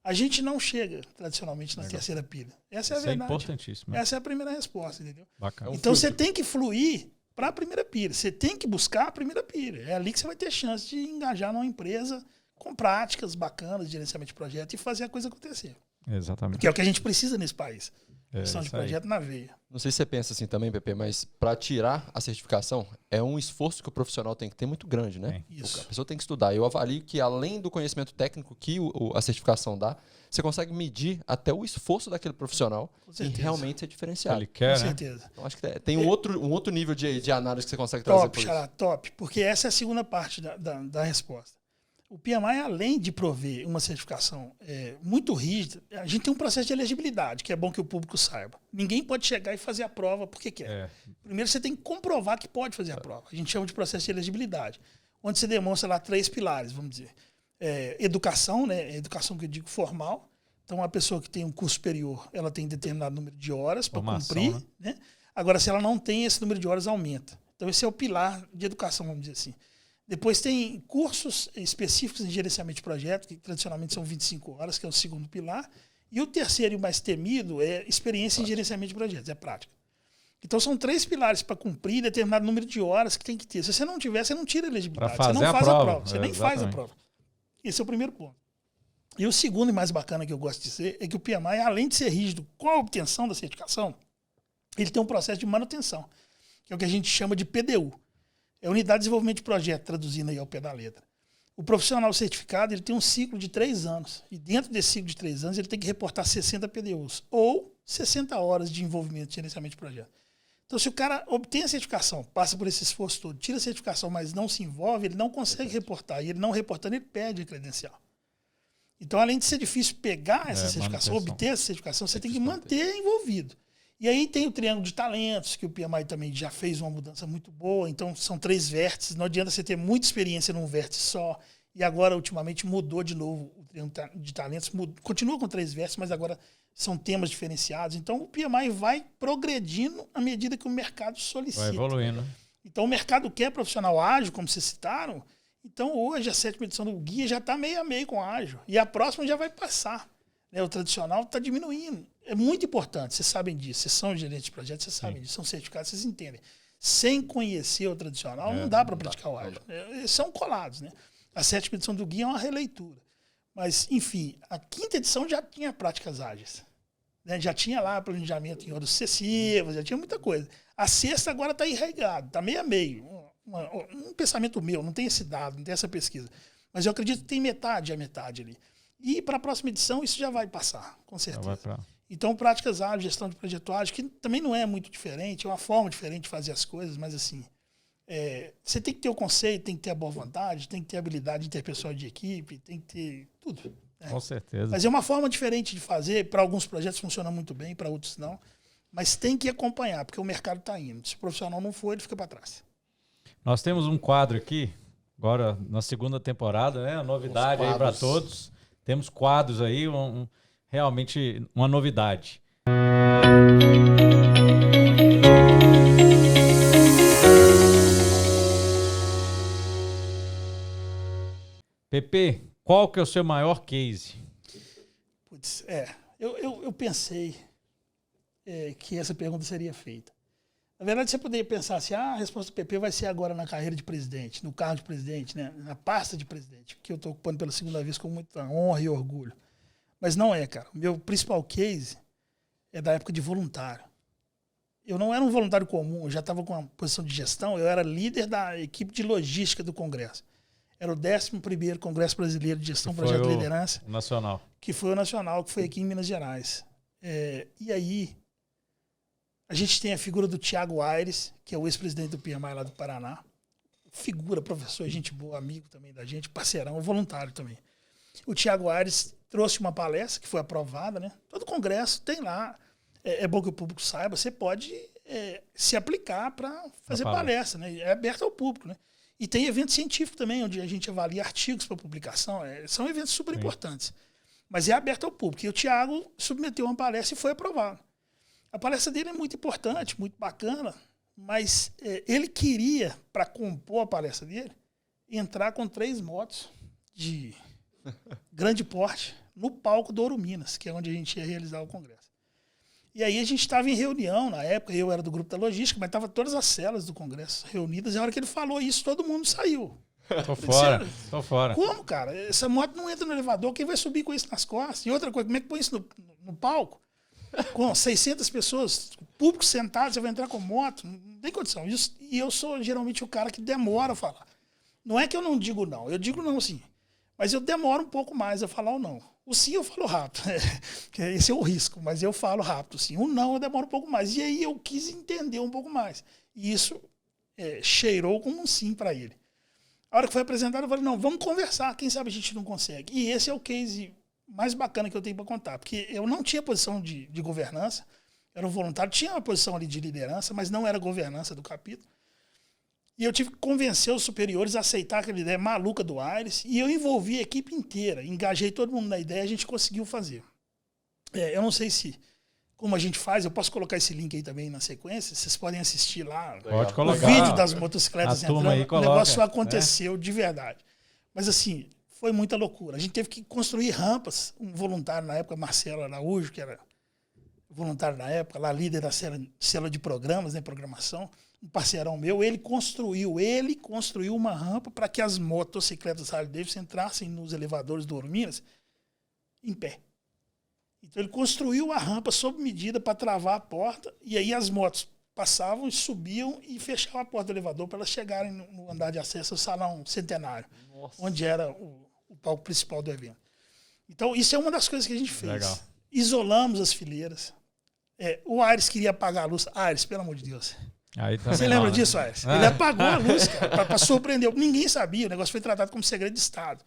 A gente não chega, tradicionalmente, na terceira pilha. Essa é a verdade. É importantíssimo. Essa é a primeira resposta, entendeu? Bacana. Então você tem que fluir para a primeira pilha. Você tem que buscar a primeira pilha. É ali que você vai ter chance de engajar numa empresa com práticas bacanas de gerenciamento de projeto e fazer a coisa acontecer. Exatamente. Que é o que a gente precisa nesse país. Gestão de projeto na veia. Não sei se você pensa assim também, Pepe, mas para tirar a certificação é um esforço que o profissional tem que ter muito grande, né? Isso. A pessoa tem que estudar. Eu avalio que além do conhecimento técnico que a certificação dá, você consegue medir até o esforço daquele profissional e realmente ser diferenciado. Ele quer, com certeza. Então, acho que tem um outro nível de análise que você consegue trazer por isso. Top, porque essa é a segunda parte da resposta. O PMI, além de prover uma certificação muito rígida, a gente tem um processo de elegibilidade, que é bom que o público saiba. Ninguém pode chegar e fazer a prova porque quer. Primeiro você tem que comprovar que pode fazer a prova. A gente chama de processo de elegibilidade, onde você demonstra lá 3 pilares, vamos dizer. Educação, né? Educação que eu digo formal. Então, a pessoa que tem um curso superior, ela tem determinado número de horas para cumprir. Né? Agora, se ela não tem, esse número de horas aumenta. Então, esse é o pilar de educação, vamos dizer assim. Depois tem cursos específicos em gerenciamento de projeto, que tradicionalmente são 25 horas, que é o segundo pilar. E o terceiro e o mais temido é experiência em gerenciamento de projetos, é prática. Então são 3 pilares para cumprir determinado número de horas que tem que ter. Se você não tiver, você não tira a elegibilidade. Você não faz a prova. Você nem faz a prova. Esse é o primeiro ponto. E o segundo e mais bacana que eu gosto de dizer é que o PMI, além de ser rígido com a obtenção da certificação, ele tem um processo de manutenção, que é o que a gente chama de PDU. É Unidade de Desenvolvimento de Projeto, traduzindo aí ao pé da letra. O profissional certificado ele tem um ciclo de 3 anos. E dentro desse ciclo de 3 anos, ele tem que reportar 60 PDUs, ou 60 horas de envolvimento de gerenciamento de projeto. Então, se o cara obtém a certificação, passa por esse esforço todo, tira a certificação, mas não se envolve, ele não consegue reportar. E ele não reportando, ele perde a credencial. Então, além de ser difícil pegar essa certificação, obter essa certificação, você tem que manter envolvido. E aí tem o triângulo de talentos, que o PMI também já fez uma mudança muito boa. Então, são 3 vértices. Não adianta você ter muita experiência num vértice só. E agora, ultimamente, mudou de novo o triângulo de talentos. Continua com 3 vértices, mas agora são temas diferenciados. Então, o PMI vai progredindo à medida que o mercado solicita. Vai evoluindo. Então, o mercado quer profissional ágil, como vocês citaram. Então, hoje, a 7ª edição do Guia já está meio a meio com ágil. E a próxima já vai passar. O tradicional está diminuindo. É muito importante, vocês sabem disso. Vocês são gerentes de projetos, vocês sabem disso. São certificados, vocês entendem. Sem conhecer o tradicional, não dá para praticar o ágil. Eles são colados, né? A 7ª edição do Guia é uma releitura. Mas, enfim, a 5ª edição já tinha práticas ágeis. Né? Já tinha lá planejamento em horas sucessivas, já tinha muita coisa. A 6ª agora está enraigado, está meio a meio. Um pensamento meu, não tem esse dado, não tem essa pesquisa. Mas eu acredito que tem metade a metade ali. E para a próxima edição isso já vai passar, com certeza. Então, práticas ágeis, gestão de projeto ágil, que também não é muito diferente, é uma forma diferente de fazer as coisas, mas assim, você tem que ter o conceito, tem que ter a boa vontade, tem que ter a habilidade interpessoal de equipe, tem que ter tudo. Né? Com certeza. Mas é uma forma diferente de fazer, para alguns projetos funciona muito bem, para outros não, mas tem que acompanhar, porque o mercado está indo. Se o profissional não for, ele fica para trás. Nós temos um quadro aqui, agora na 2ª temporada, né? Novidade aí para todos. Temos quadros aí, realmente uma novidade. Pepe, qual que é o seu maior case? Putz, eu pensei que essa pergunta seria feita. Na verdade, você poderia pensar assim, a resposta do PP vai ser agora na carreira de presidente, no cargo de presidente, né? Na pasta de presidente, que eu estou ocupando pela segunda vez com muita honra e orgulho. Mas não é, cara. O meu principal case é da época de voluntário. Eu não era um voluntário comum, eu já estava com uma posição de gestão, eu era líder da equipe de logística do Congresso. Era o 11º Congresso Brasileiro de Gestão, Projeto de Liderança. Nacional. Que foi o nacional, que foi aqui em Minas Gerais. E aí, a gente tem a figura do Tiago Aires, que é o ex-presidente do PMI lá do Paraná. Figura, professor, gente boa, amigo também da gente, parceirão, voluntário também. O Tiago Aires trouxe uma palestra que foi aprovada, né? Todo congresso tem lá. É bom que o público saiba, você pode se aplicar para fazer palestra, né? É aberto ao público, né? E tem evento científico também, onde a gente avalia artigos para publicação. São eventos super importantes. Mas é aberto ao público. E o Tiago submeteu uma palestra e foi aprovado. A palestra dele é muito importante, muito bacana, mas ele queria, para compor a palestra dele, entrar com 3 motos de grande porte no palco do Ouro Minas, que é onde a gente ia realizar o congresso. E aí a gente estava em reunião, na época eu era do grupo da logística, mas estavam todas as celas do congresso reunidas, e a hora que ele falou isso, todo mundo saiu. Tô fora. Como, cara? Essa moto não entra no elevador, quem vai subir com isso nas costas? E outra coisa, como é que põe isso no palco? Com 600 pessoas, público sentado, você vai entrar com moto? Não tem condição. E eu sou geralmente o cara que demora a falar. Não é que eu não digo não, eu digo não sim. Mas eu demoro um pouco mais a falar o não. O sim eu falo rápido, esse é o risco, mas eu falo rápido sim. O não eu demoro um pouco mais. E aí eu quis entender um pouco mais. E isso cheirou como um sim para ele. A hora que foi apresentado, eu falei, não, vamos conversar, quem sabe a gente não consegue. E esse é o case mais bacana que eu tenho para contar, porque eu não tinha posição de governança, era um voluntário, tinha uma posição ali de liderança, mas não era governança do capítulo. E eu tive que convencer os superiores a aceitar aquela ideia maluca do Aires, e eu envolvi a equipe inteira, engajei todo mundo na ideia, a gente conseguiu fazer. Eu não sei se, como a gente faz, eu posso colocar esse link aí também na sequência, vocês podem assistir lá. Pode colocar. O vídeo das motocicletas entrando, aí coloca, o negócio aconteceu de verdade. Mas assim, foi muita loucura. A gente teve que construir rampas, um voluntário na época, Marcelo Araújo, que era voluntário na época, lá líder da célula de programas, né, programação, um parceirão meu, ele construiu uma rampa para que as motocicletas Harley Davidson entrassem nos elevadores do Ouro Minas em pé. Então ele construiu a rampa sob medida para travar a porta, e aí as motos passavam e subiam e fechavam a porta do elevador para elas chegarem no andar de acesso ao Salão Centenário, onde era o palco principal do evento. Então isso é uma das coisas que a gente fez. Legal. Isolamos as fileiras. O Aires queria apagar a luz. Aires, pelo amor de Deus. Você lembra disso, Aires? Ele apagou a luz, cara, para surpreender. Ninguém sabia, o negócio foi tratado como segredo de Estado.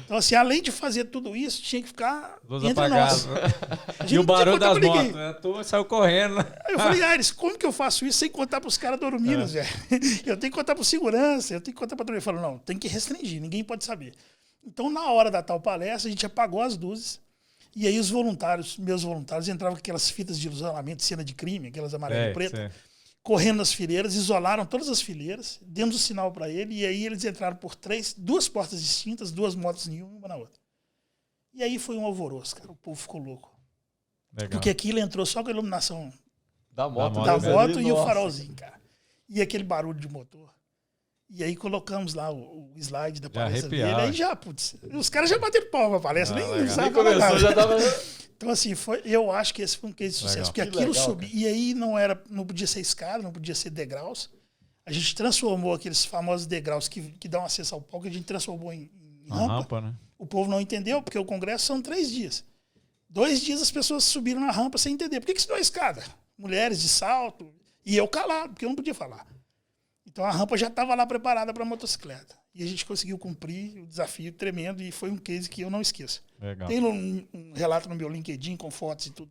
Então, assim, além de fazer tudo isso, tinha que ficar luz entre apagada. nós. E o barulho das motos, né? Tu saiu correndo. Aí eu falei, Aires, como que eu faço isso sem contar para os caras do Ouro Minas, velho? Eu tenho que contar para segurança, eu tenho que contar para todo mundo. Ele falou, não, tem que restringir, ninguém pode saber. Então, na hora da tal palestra, a gente apagou as luzes. E aí os voluntários, meus voluntários, entravam com aquelas fitas de isolamento, cena de crime, aquelas amarelo e preto, correndo nas fileiras, isolaram todas as fileiras, demos o sinal para ele, e aí eles entraram por 2 portas distintas, 2 motos em uma na outra. E aí foi um alvoroço, cara, o povo ficou louco. Legal. Porque aquilo entrou só com a iluminação da moto e o farolzinho, cara. E aquele barulho de motor. E aí colocamos lá o slide da palestra dele. Aí já, putz, os caras já bateram palma pra palestra, nem sabe falar nada. Já tava... Então, assim, eu acho que esse foi um case de sucesso. Porque aquilo subiu. E aí não podia ser escada, não podia ser degraus. A gente transformou aqueles famosos degraus que dão acesso ao palco, a gente transformou em rampa. Né? O povo não entendeu, porque o congresso são 3 dias. 2 dias as pessoas subiram na rampa sem entender. Por que isso não é escada? Mulheres de salto. E eu calado, porque eu não podia falar. Então a rampa já estava lá preparada para a motocicleta. E a gente conseguiu cumprir o desafio tremendo e foi um case que eu não esqueço. Legal. Tem um relato no meu LinkedIn com fotos e tudo.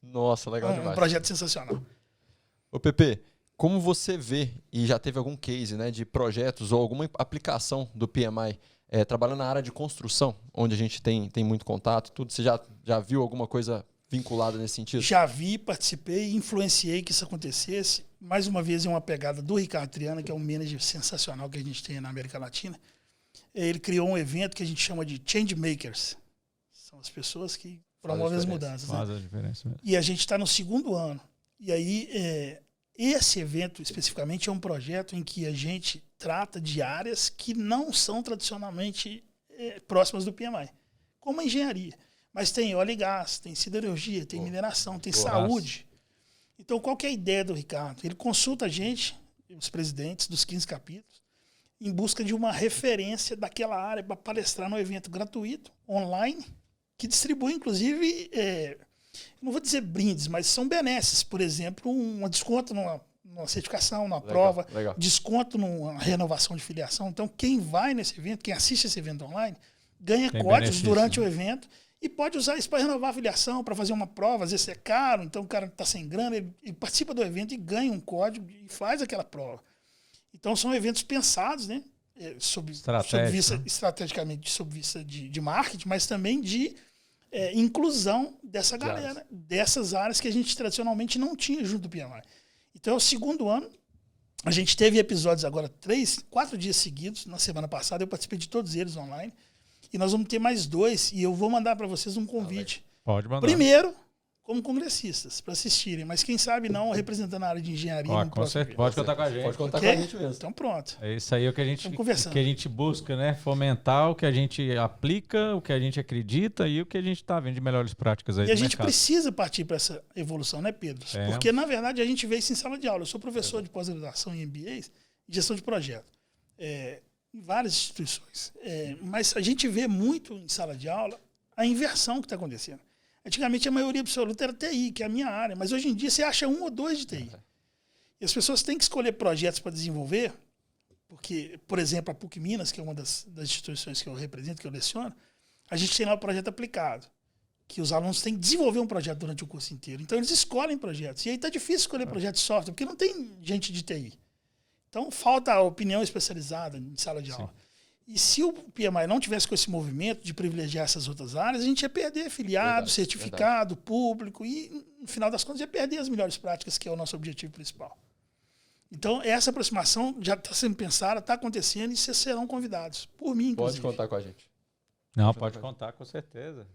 Nossa, legal demais. Um projeto sensacional. Ô Pepe, como você vê, e já teve algum case, né, de projetos ou alguma aplicação do PMI trabalhando na área de construção, onde a gente tem muito contato, tudo, você já viu alguma coisa vinculada nesse sentido? Já vi, participei, influenciei que isso acontecesse. Mais uma vez, é uma pegada do Ricardo Triana, que é um manager sensacional que a gente tem na América Latina. Ele criou um evento que a gente chama de Change Makers. São as pessoas que promove as mudanças. Faz a diferença mesmo. E a gente está no 2º ano. E aí, esse evento especificamente é um projeto em que a gente trata de áreas que não são tradicionalmente próximas do PMI, como a engenharia. Mas tem óleo e gás, tem siderurgia, tem mineração, tem saúde. Então, qual que é a ideia do Ricardo? Ele consulta a gente, os presidentes dos 15 capítulos, em busca de uma referência daquela área para palestrar no evento gratuito, online, que distribui, inclusive, não vou dizer brindes, mas são benesses. Por exemplo, um desconto numa certificação, numa prova, desconto numa renovação de filiação. Então, quem vai nesse evento, quem assiste esse evento online, ganha códigos durante o evento e pode usar isso para renovar a filiação, para fazer uma prova. Às vezes é caro, então o cara está sem grana, ele participa do evento e ganha um código e faz aquela prova. Então, são eventos pensados, né? Estrategicamente, sob vista de marketing, mas também de inclusão dessa galera, dessas áreas que a gente tradicionalmente não tinha junto do PMI. Então, é o 2º ano. A gente teve episódios agora 4 dias seguidos. Na semana passada eu participei de todos eles online. E nós vamos ter mais 2 e eu vou mandar para vocês um convite. Pode mandar. Primeiro, como congressistas, para assistirem. Mas quem sabe não representando a área de engenharia. Com certeza. Pode contar com a gente. Pode contar com a gente mesmo. Então pronto. É isso aí que a gente busca, né? Fomentar o que a gente aplica, o que a gente acredita e o que a gente está vendo de melhores práticas aí E do a gente mercado. precisa partir para essa evolução, né, Pedro? Porque, na verdade, a gente vê isso em sala de aula. Eu sou professor de pós-graduação em MBAs e gestão de projeto. Em várias instituições. Mas a gente vê muito em sala de aula a inversão que está acontecendo. Antigamente a maioria absoluta era TI, que é a minha área, mas hoje em dia você acha 1 ou 2 de TI. E as pessoas têm que escolher projetos para desenvolver, porque, por exemplo, a PUC Minas, que é uma das instituições que eu represento, que eu leciono, a gente tem lá o projeto aplicado, que os alunos têm que desenvolver um projeto durante o curso inteiro. Então eles escolhem projetos. E aí está difícil escolher projeto de software, porque não tem gente de TI. Então falta a opinião especializada em sala de aula. E se o PMI não tivesse com esse movimento de privilegiar essas outras áreas, a gente ia perder afiliado, certificado, público e, no final das contas, ia perder as melhores práticas, que é o nosso objetivo principal. Então, essa aproximação já está sendo pensada, está acontecendo e vocês serão convidados, por mim, inclusive. Pode contar com a gente. Não, pode contar, com certeza.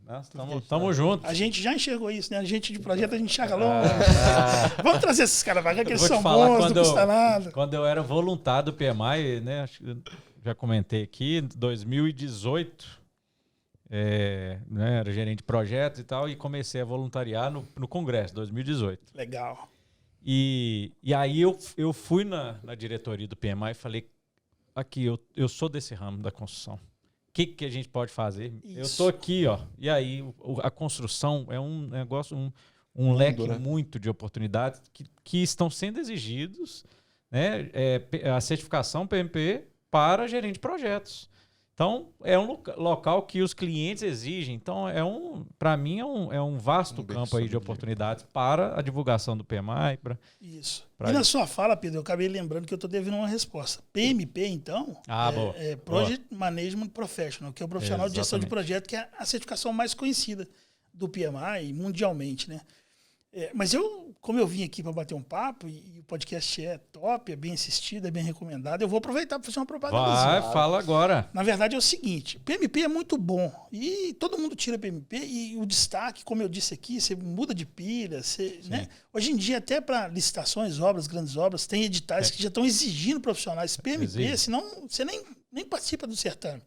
Estamos juntos. A gente já enxergou isso, né? A gente de projeto, a gente enxerga longe. Vamos trazer esses caras para cá, que eles são bons, não custa nada. Quando eu era voluntário do PMI, né? Acho que já comentei aqui, em 2018, né, era gerente de projetos e tal, e comecei a voluntariar no Congresso, 2018. Legal. E aí eu fui na diretoria do PMI e falei, aqui, eu sou desse ramo da construção. O que a gente pode fazer? Isso. Eu estou aqui, ó. E aí a construção é um negócio, um leque muito de oportunidades que estão sendo exigidos, né? A certificação PMP para gerente de projetos. Então, é um local que os clientes exigem. Então, para mim, é um vasto campo aí de oportunidades para a divulgação do PMI. Isso. E na sua fala, Pedro, eu acabei lembrando que eu estou devendo uma resposta. PMP, então, Project Management Professional, que é o profissional de gestão de projeto, que é a certificação mais conhecida do PMI mundialmente, né? Mas como eu vim aqui para bater um papo, e o podcast é top, é bem assistido, é bem recomendado, eu vou aproveitar para fazer uma propaganda. Fala agora. Na verdade é o seguinte, PMP é muito bom, e todo mundo tira PMP, e o destaque, como eu disse aqui, você muda de pilha, né? Hoje em dia, até para licitações, obras, grandes obras, tem editais que já estão exigindo profissionais PMP, senão você nem participa do certame.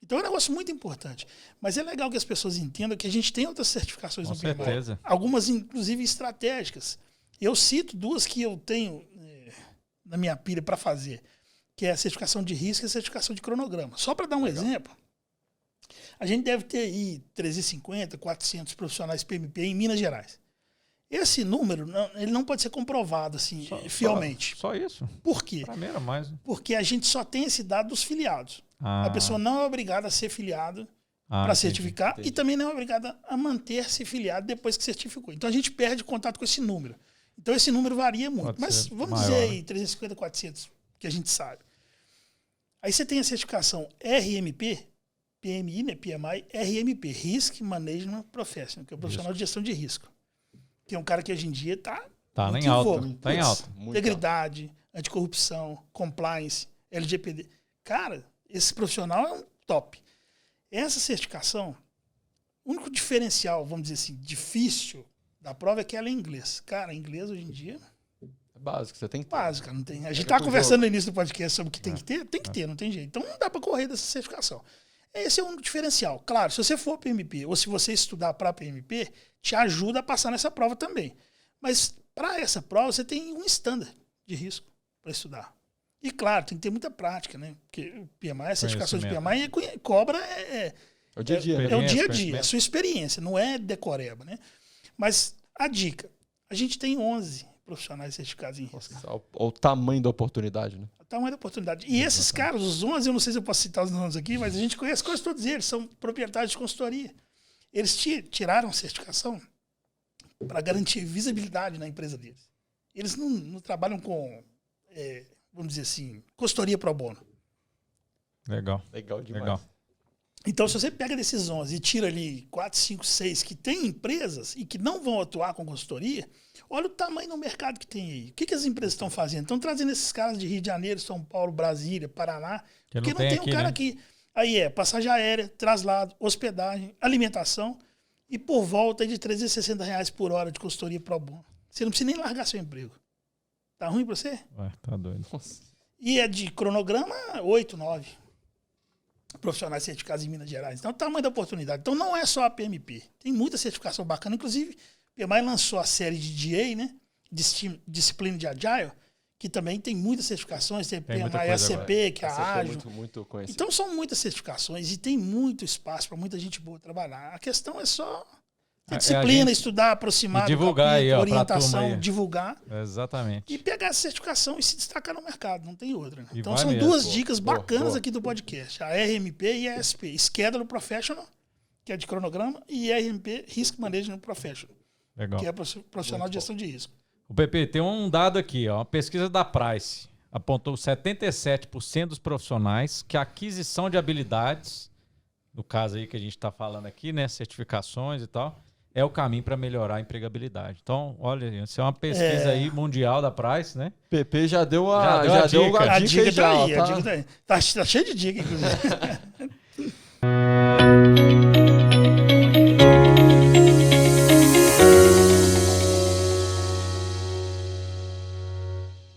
Então é um negócio muito importante. Mas é legal que as pessoas entendam que a gente tem outras certificações no PMI. Com certeza. Algumas, inclusive, estratégicas. Eu cito 2 que eu tenho na minha pilha para fazer, que é a certificação de risco e a certificação de cronograma. Só para dar um exemplo, a gente deve ter aí 350, 400 profissionais PMP em Minas Gerais. Esse número ele não pode ser comprovado assim, fielmente. Só isso? Por quê? Para mim era mais. Porque a gente só tem esse dado dos filiados. A pessoa não é obrigada a ser filiado para certificar e também não é obrigada a manter-se filiado depois que certificou. Então a gente perde contato com esse número. Então esse número varia muito. Mas vamos dizer aí 350, 400, que a gente sabe. Aí você tem a certificação RMP, PMI, né, PMI, RMP, Risk Management Professional, que é o profissional de gestão de risco. Que é um cara que hoje em dia está em alta. Está em alta. Integridade, anticorrupção, compliance, LGPD. Cara, esse profissional é um top. Essa certificação, o único diferencial, vamos dizer assim, difícil da prova é que ela é em inglês. Cara, inglês hoje em dia... É básico, você tem que ter. Básica, não tem. A gente estava conversando no início do podcast sobre o que tem que ter, não tem jeito. Então não dá para correr dessa certificação. Esse é um diferencial. Claro, se você for PMP ou se você estudar para PMP, te ajuda a passar nessa prova também. Mas para essa prova, você tem um standard de risco para estudar. E claro, tem que ter muita prática, né? Porque o PMI, a certificação de PMI cobra é o dia a dia. É o dia a dia, é a sua experiência, não é decoreba, né? Mas a dica, a gente tem 11 profissionais certificados em risco. O tamanho da oportunidade, né? O tamanho da oportunidade. E esses caras, os 11, eu não sei se eu posso citar os nomes aqui, mas a gente conhece quase todos eles, são proprietários de consultoria. Eles tiraram certificação para garantir visibilidade na empresa deles. Eles não trabalham com, vamos dizer assim, consultoria pro bono. Legal. Legal demais. Legal. Então, se você pega desses 11 e tira ali 4, 5, 6 que têm empresas e que não vão atuar com consultoria, olha o tamanho do mercado que tem aí. O que as empresas estão fazendo? Estão trazendo esses caras de Rio de Janeiro, São Paulo, Brasília, Paraná, porque não tem um cara aqui. Aí passagem aérea, traslado, hospedagem, alimentação e por volta de R$360 por hora de consultoria pro bono. Você não precisa nem largar seu emprego. Tá ruim para você? Tá doido. Nossa. E é de cronograma 8, 9 profissionais certificados em Minas Gerais. Então, o tamanho da oportunidade. Então, não é só a PMP. Tem muita certificação bacana. Inclusive, a PMI lançou a série de DA, né? Disciplina de Agile, que também tem muitas certificações. Tem PMI ACP, que é a Ágil. Muito conhecido. Então, são muitas certificações e tem muito espaço para muita gente boa trabalhar. A questão é só ter disciplina, estudar, aproximar, divulgar capítulo, aí, orientação, divulgar. Exatamente. E pegar essa certificação e se destacar no mercado, não tem outra. Né? E então são duas dicas bacanas aqui do podcast, a RMP e a SP, Schedule Professional, que é de cronograma, e a RMP, Risk Management Professional, Legal. que é profissional de gestão de risco. O PP, tem um dado aqui, ó, uma pesquisa da Price apontou 77% dos profissionais que a aquisição de habilidades, no caso aí que a gente está falando aqui, né, certificações e tal, é o caminho para melhorar a empregabilidade. Então, olha, isso é uma pesquisa aí mundial da Price, né? PP já deu a dica. dica já, a dica tá aí. Tá cheio de dica, inclusive.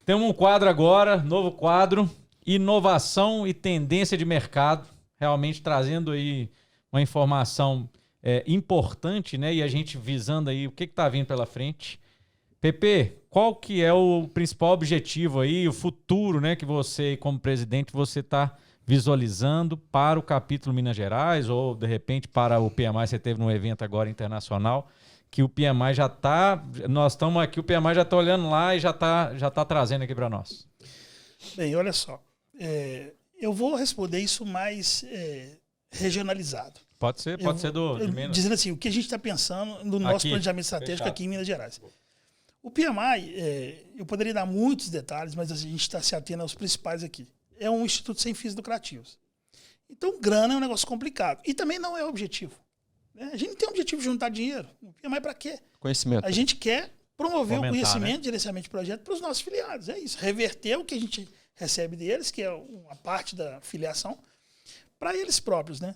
Temos um quadro agora, novo quadro, inovação e tendência de mercado, realmente trazendo aí uma informação importante, né? E a gente visando aí o que está vindo pela frente. PP, qual que é o principal objetivo aí, o futuro, né? Que você, como presidente, você está visualizando para o capítulo Minas Gerais ou, de repente, para o PMI? Você teve num evento agora internacional que o PMI já está... Nós estamos aqui, o PMI já está olhando lá e já tá trazendo aqui para nós. Bem, olha só. Eu vou responder isso mais regionalizado. Pode ser de Minas. Dizendo assim, o que a gente está pensando no nosso planejamento estratégico aqui em Minas Gerais. O PMI, eu poderia dar muitos detalhes, mas a gente está se atendo aos principais aqui. É um instituto sem fins lucrativos. Então, grana é um negócio complicado. E também não é o objetivo. A gente não tem o objetivo de juntar dinheiro. O PMI para quê? Conhecimento. A gente quer promover o conhecimento, gerenciamento de projeto para os nossos filiados. É isso. Reverter o que a gente recebe deles, que é uma parte da filiação, para eles próprios, né?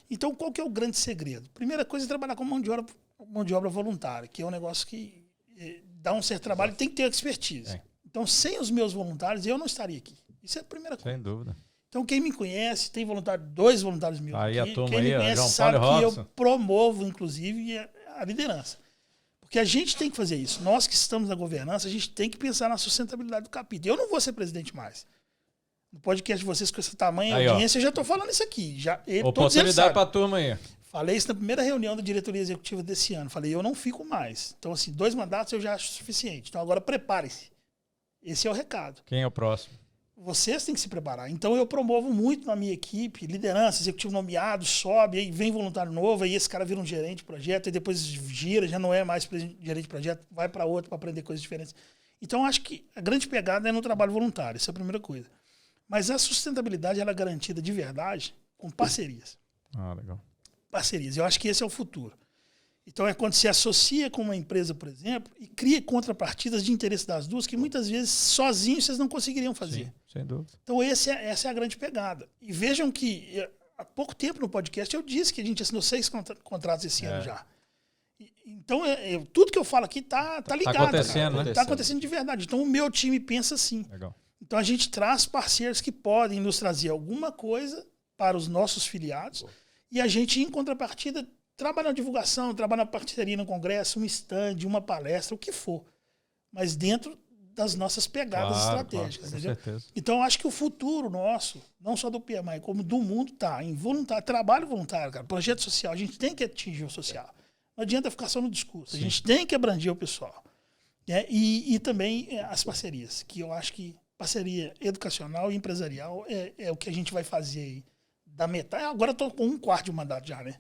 Então, qual que é o grande segredo? Primeira coisa é trabalhar com mão de obra voluntária, que é um negócio que dá um certo trabalho e tem que ter expertise. Então, sem os meus voluntários, eu não estaria aqui. Isso é a primeira coisa. Sem dúvida. Então, quem me conhece, tem voluntário, 2 voluntários meus aí aqui. A turma quem aí, me conhece João sabe Paulo que Robson. eu promovo, inclusive, a liderança. Porque a gente tem que fazer isso. Nós que estamos na governança, a gente tem que pensar na sustentabilidade do capítulo. Eu não vou ser presidente mais. No podcast de vocês, com esse tamanho e audiência, eu já estou falando isso aqui. Oportunidade para a turma aí. Falei isso na primeira reunião da diretoria executiva desse ano. Falei, eu não fico mais. Então, assim, 2 mandatos eu já acho suficiente. Então, agora preparem-se. Esse é o recado. Quem é o próximo? Vocês têm que se preparar. Então, eu promovo muito na minha equipe, liderança, executivo nomeado, sobe, aí vem voluntário novo, aí esse cara vira um gerente de projeto, e depois gira, já não é mais gerente de projeto, vai para outro para aprender coisas diferentes. Então, eu acho que a grande pegada é no trabalho voluntário, essa é a primeira coisa. Mas a sustentabilidade ela é garantida de verdade com parcerias. Legal. Parcerias. Eu acho que esse é o futuro. Então, é quando se associa com uma empresa, por exemplo, e cria contrapartidas de interesse das duas que muitas vezes sozinhos vocês não conseguiriam fazer. Sim, sem dúvida. Então, essa é a grande pegada. E vejam que há pouco tempo no podcast eu disse que a gente assinou 6 contratos esse ano já. Então, tudo que eu falo aqui tá ligado. Tá acontecendo, né? Tá acontecendo de verdade. Então, o meu time pensa assim. Legal. Então, a gente traz parceiros que podem nos trazer alguma coisa para os nossos filiados e a gente, em contrapartida, trabalha na divulgação, trabalha na parceria no congresso, um stand, uma palestra, o que for. Mas dentro das nossas pegadas estratégicas, com entendeu? certeza. Então, eu acho que o futuro nosso, não só do PMI, como do mundo, está em voluntário, trabalho voluntário, cara, projeto social. A gente tem que atingir o social. Não adianta ficar só no discurso. A gente tem que abranger o pessoal. Né? E também as parcerias, que eu acho que parceria educacional e empresarial é o que a gente vai fazer aí. Da metade. Agora eu estou com 1/4 de mandato já, né?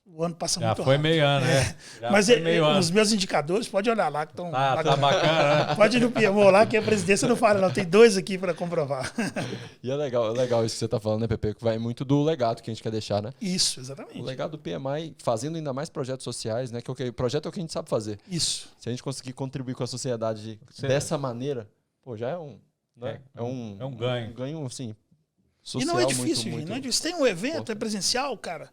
O ano passa muito rápido. Já foi meio ano, né? Mas os meus indicadores, pode olhar lá que estão... Tá bacana, né? Pode ir no PMO lá, que a presidência não fala, não. Tem 2 aqui para comprovar. E é legal isso que você está falando, né, Pepe? Que vai muito do legado que a gente quer deixar, né? Isso, exatamente. O legado do PMI, fazendo ainda mais projetos sociais, né? Que o projeto é o que a gente sabe fazer. Isso. Se a gente conseguir contribuir com a sociedade dessa maneira, pô, já é um... Né? É um ganho. Um ganho, assim, social. E não é difícil, muito, gente. Não é difícil. Tem um evento, é presencial, cara.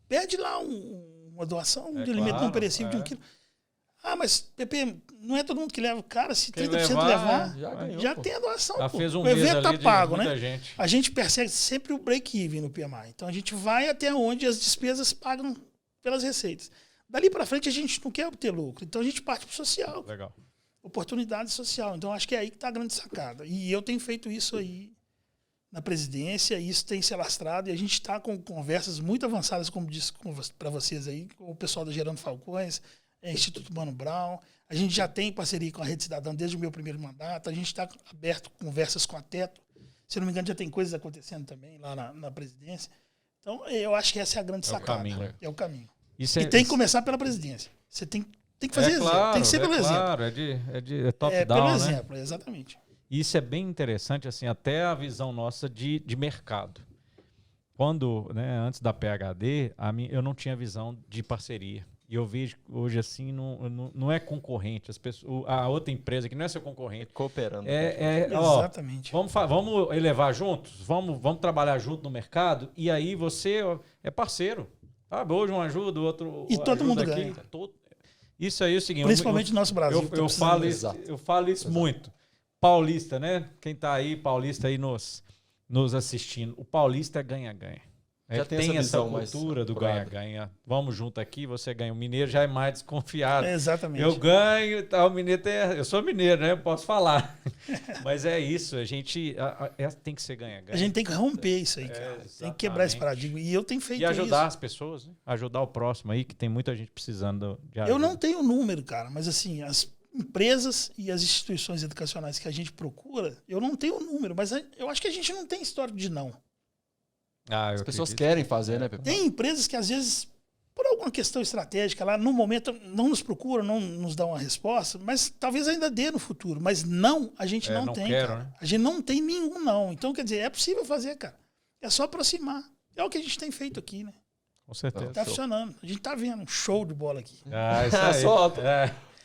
Pede lá uma doação de alimento não perecível de 1 quilo. Ah, mas, Pepe, não é todo mundo que leva. Cara, se 30% levar, já tem a doação. Já pô. fez um o evento mês tá ali pago, de né? muita gente. A gente persegue sempre o break-even no PMI. Então, a gente vai até onde as despesas pagam pelas receitas. Dali para frente, a gente não quer obter lucro. Então, a gente parte para o social. Legal. Oportunidade social. Então, acho que é aí que está a grande sacada. E eu tenho feito isso aí na presidência, e isso tem se alastrado, e a gente está com conversas muito avançadas, como disse para vocês aí, com o pessoal da Gerando Falcões, Instituto Mano Brown. A gente já tem parceria com a Rede Cidadã desde o meu primeiro mandato, a gente está aberto conversas com a Teto. Se não me engano, já tem coisas acontecendo também lá na presidência. Então, eu acho que essa é a grande sacada. É o caminho. E tem que começar pela presidência. Você tem que fazer exemplo. Tem que ser pelo exemplo. Claro, é de top-down, pelo né? exemplo, exatamente. Isso é bem interessante, assim, até a visão nossa de mercado. Quando, né, antes da PHD, eu não tinha visão de parceria. E eu vejo hoje, assim, não é concorrente. A outra empresa que não é seu concorrente. Cooperando. Exatamente. Vamos elevar juntos? Vamos trabalhar junto no mercado? E aí você é parceiro. Sabe? Hoje um ajuda, o outro e todo mundo aqui. ganha. Isso aí é o seguinte... Principalmente no nosso Brasil. Eu falo isso muito. Paulista, né? Quem tá aí, paulista aí nos assistindo. O paulista é ganha-ganha. Já tem essa cultura do ganha-ganha. Vamos junto aqui, você ganha. O mineiro já é mais desconfiado. Exatamente. Eu ganho, tá, o mineiro eu sou mineiro, né? Eu posso falar. Mas é isso, a gente tem que ser ganha-ganha. A gente tem que romper isso aí, cara. Tem que quebrar esse paradigma. E eu tenho feito isso. E ajudar as pessoas, né? Ajudar o próximo aí, que tem muita gente precisando de ajuda. Eu não tenho número, cara, mas assim, as empresas e as instituições educacionais que a gente procura, eu não tenho número, mas eu acho que a gente não tem histórico de não. As pessoas querem fazer, né, Pepe? Tem empresas que às vezes, por alguma questão estratégica lá, no momento não nos procuram, não nos dão uma resposta, mas talvez ainda dê no futuro. Mas não, a gente não tem, cara. Né? A gente não tem nenhum não. Então, quer dizer, é possível fazer, cara. É só aproximar. É o que a gente tem feito aqui, né? Com certeza. Tá funcionando. A gente tá vendo um show de bola aqui. Isso aí. Solta.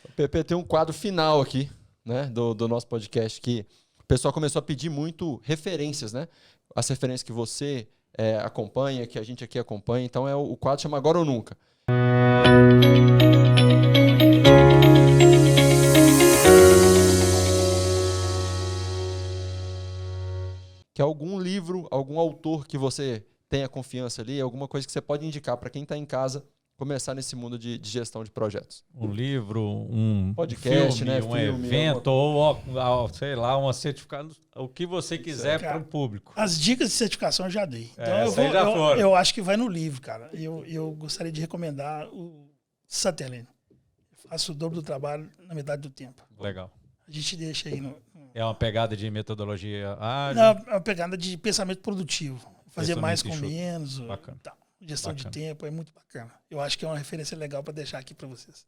O Pepe tem um quadro final aqui, né, do nosso podcast, que o pessoal começou a pedir muito referências, né? As referências que você acompanha, que a gente aqui acompanha. Então o quadro chama Agora ou Nunca. Que é algum livro, algum autor que você tenha confiança ali, alguma coisa que você pode indicar para quem está em casa começar nesse mundo de gestão de projetos. Um livro, um podcast, filme, né? Um evento, ou sei lá, uma certificado, o que você quiser para o público. As dicas de certificação eu já dei. Então eu acho que vai no livro, cara. Eu gostaria de recomendar o Sutherland. Faço o dobro do trabalho na metade do tempo. Legal. A gente deixa aí É uma pegada de metodologia ágil? Não, é uma pegada de pensamento produtivo. Fazer mais com menos. Bacana. Tá. Gestão de tempo é muito bacana. Eu acho que é uma referência legal para deixar aqui para vocês.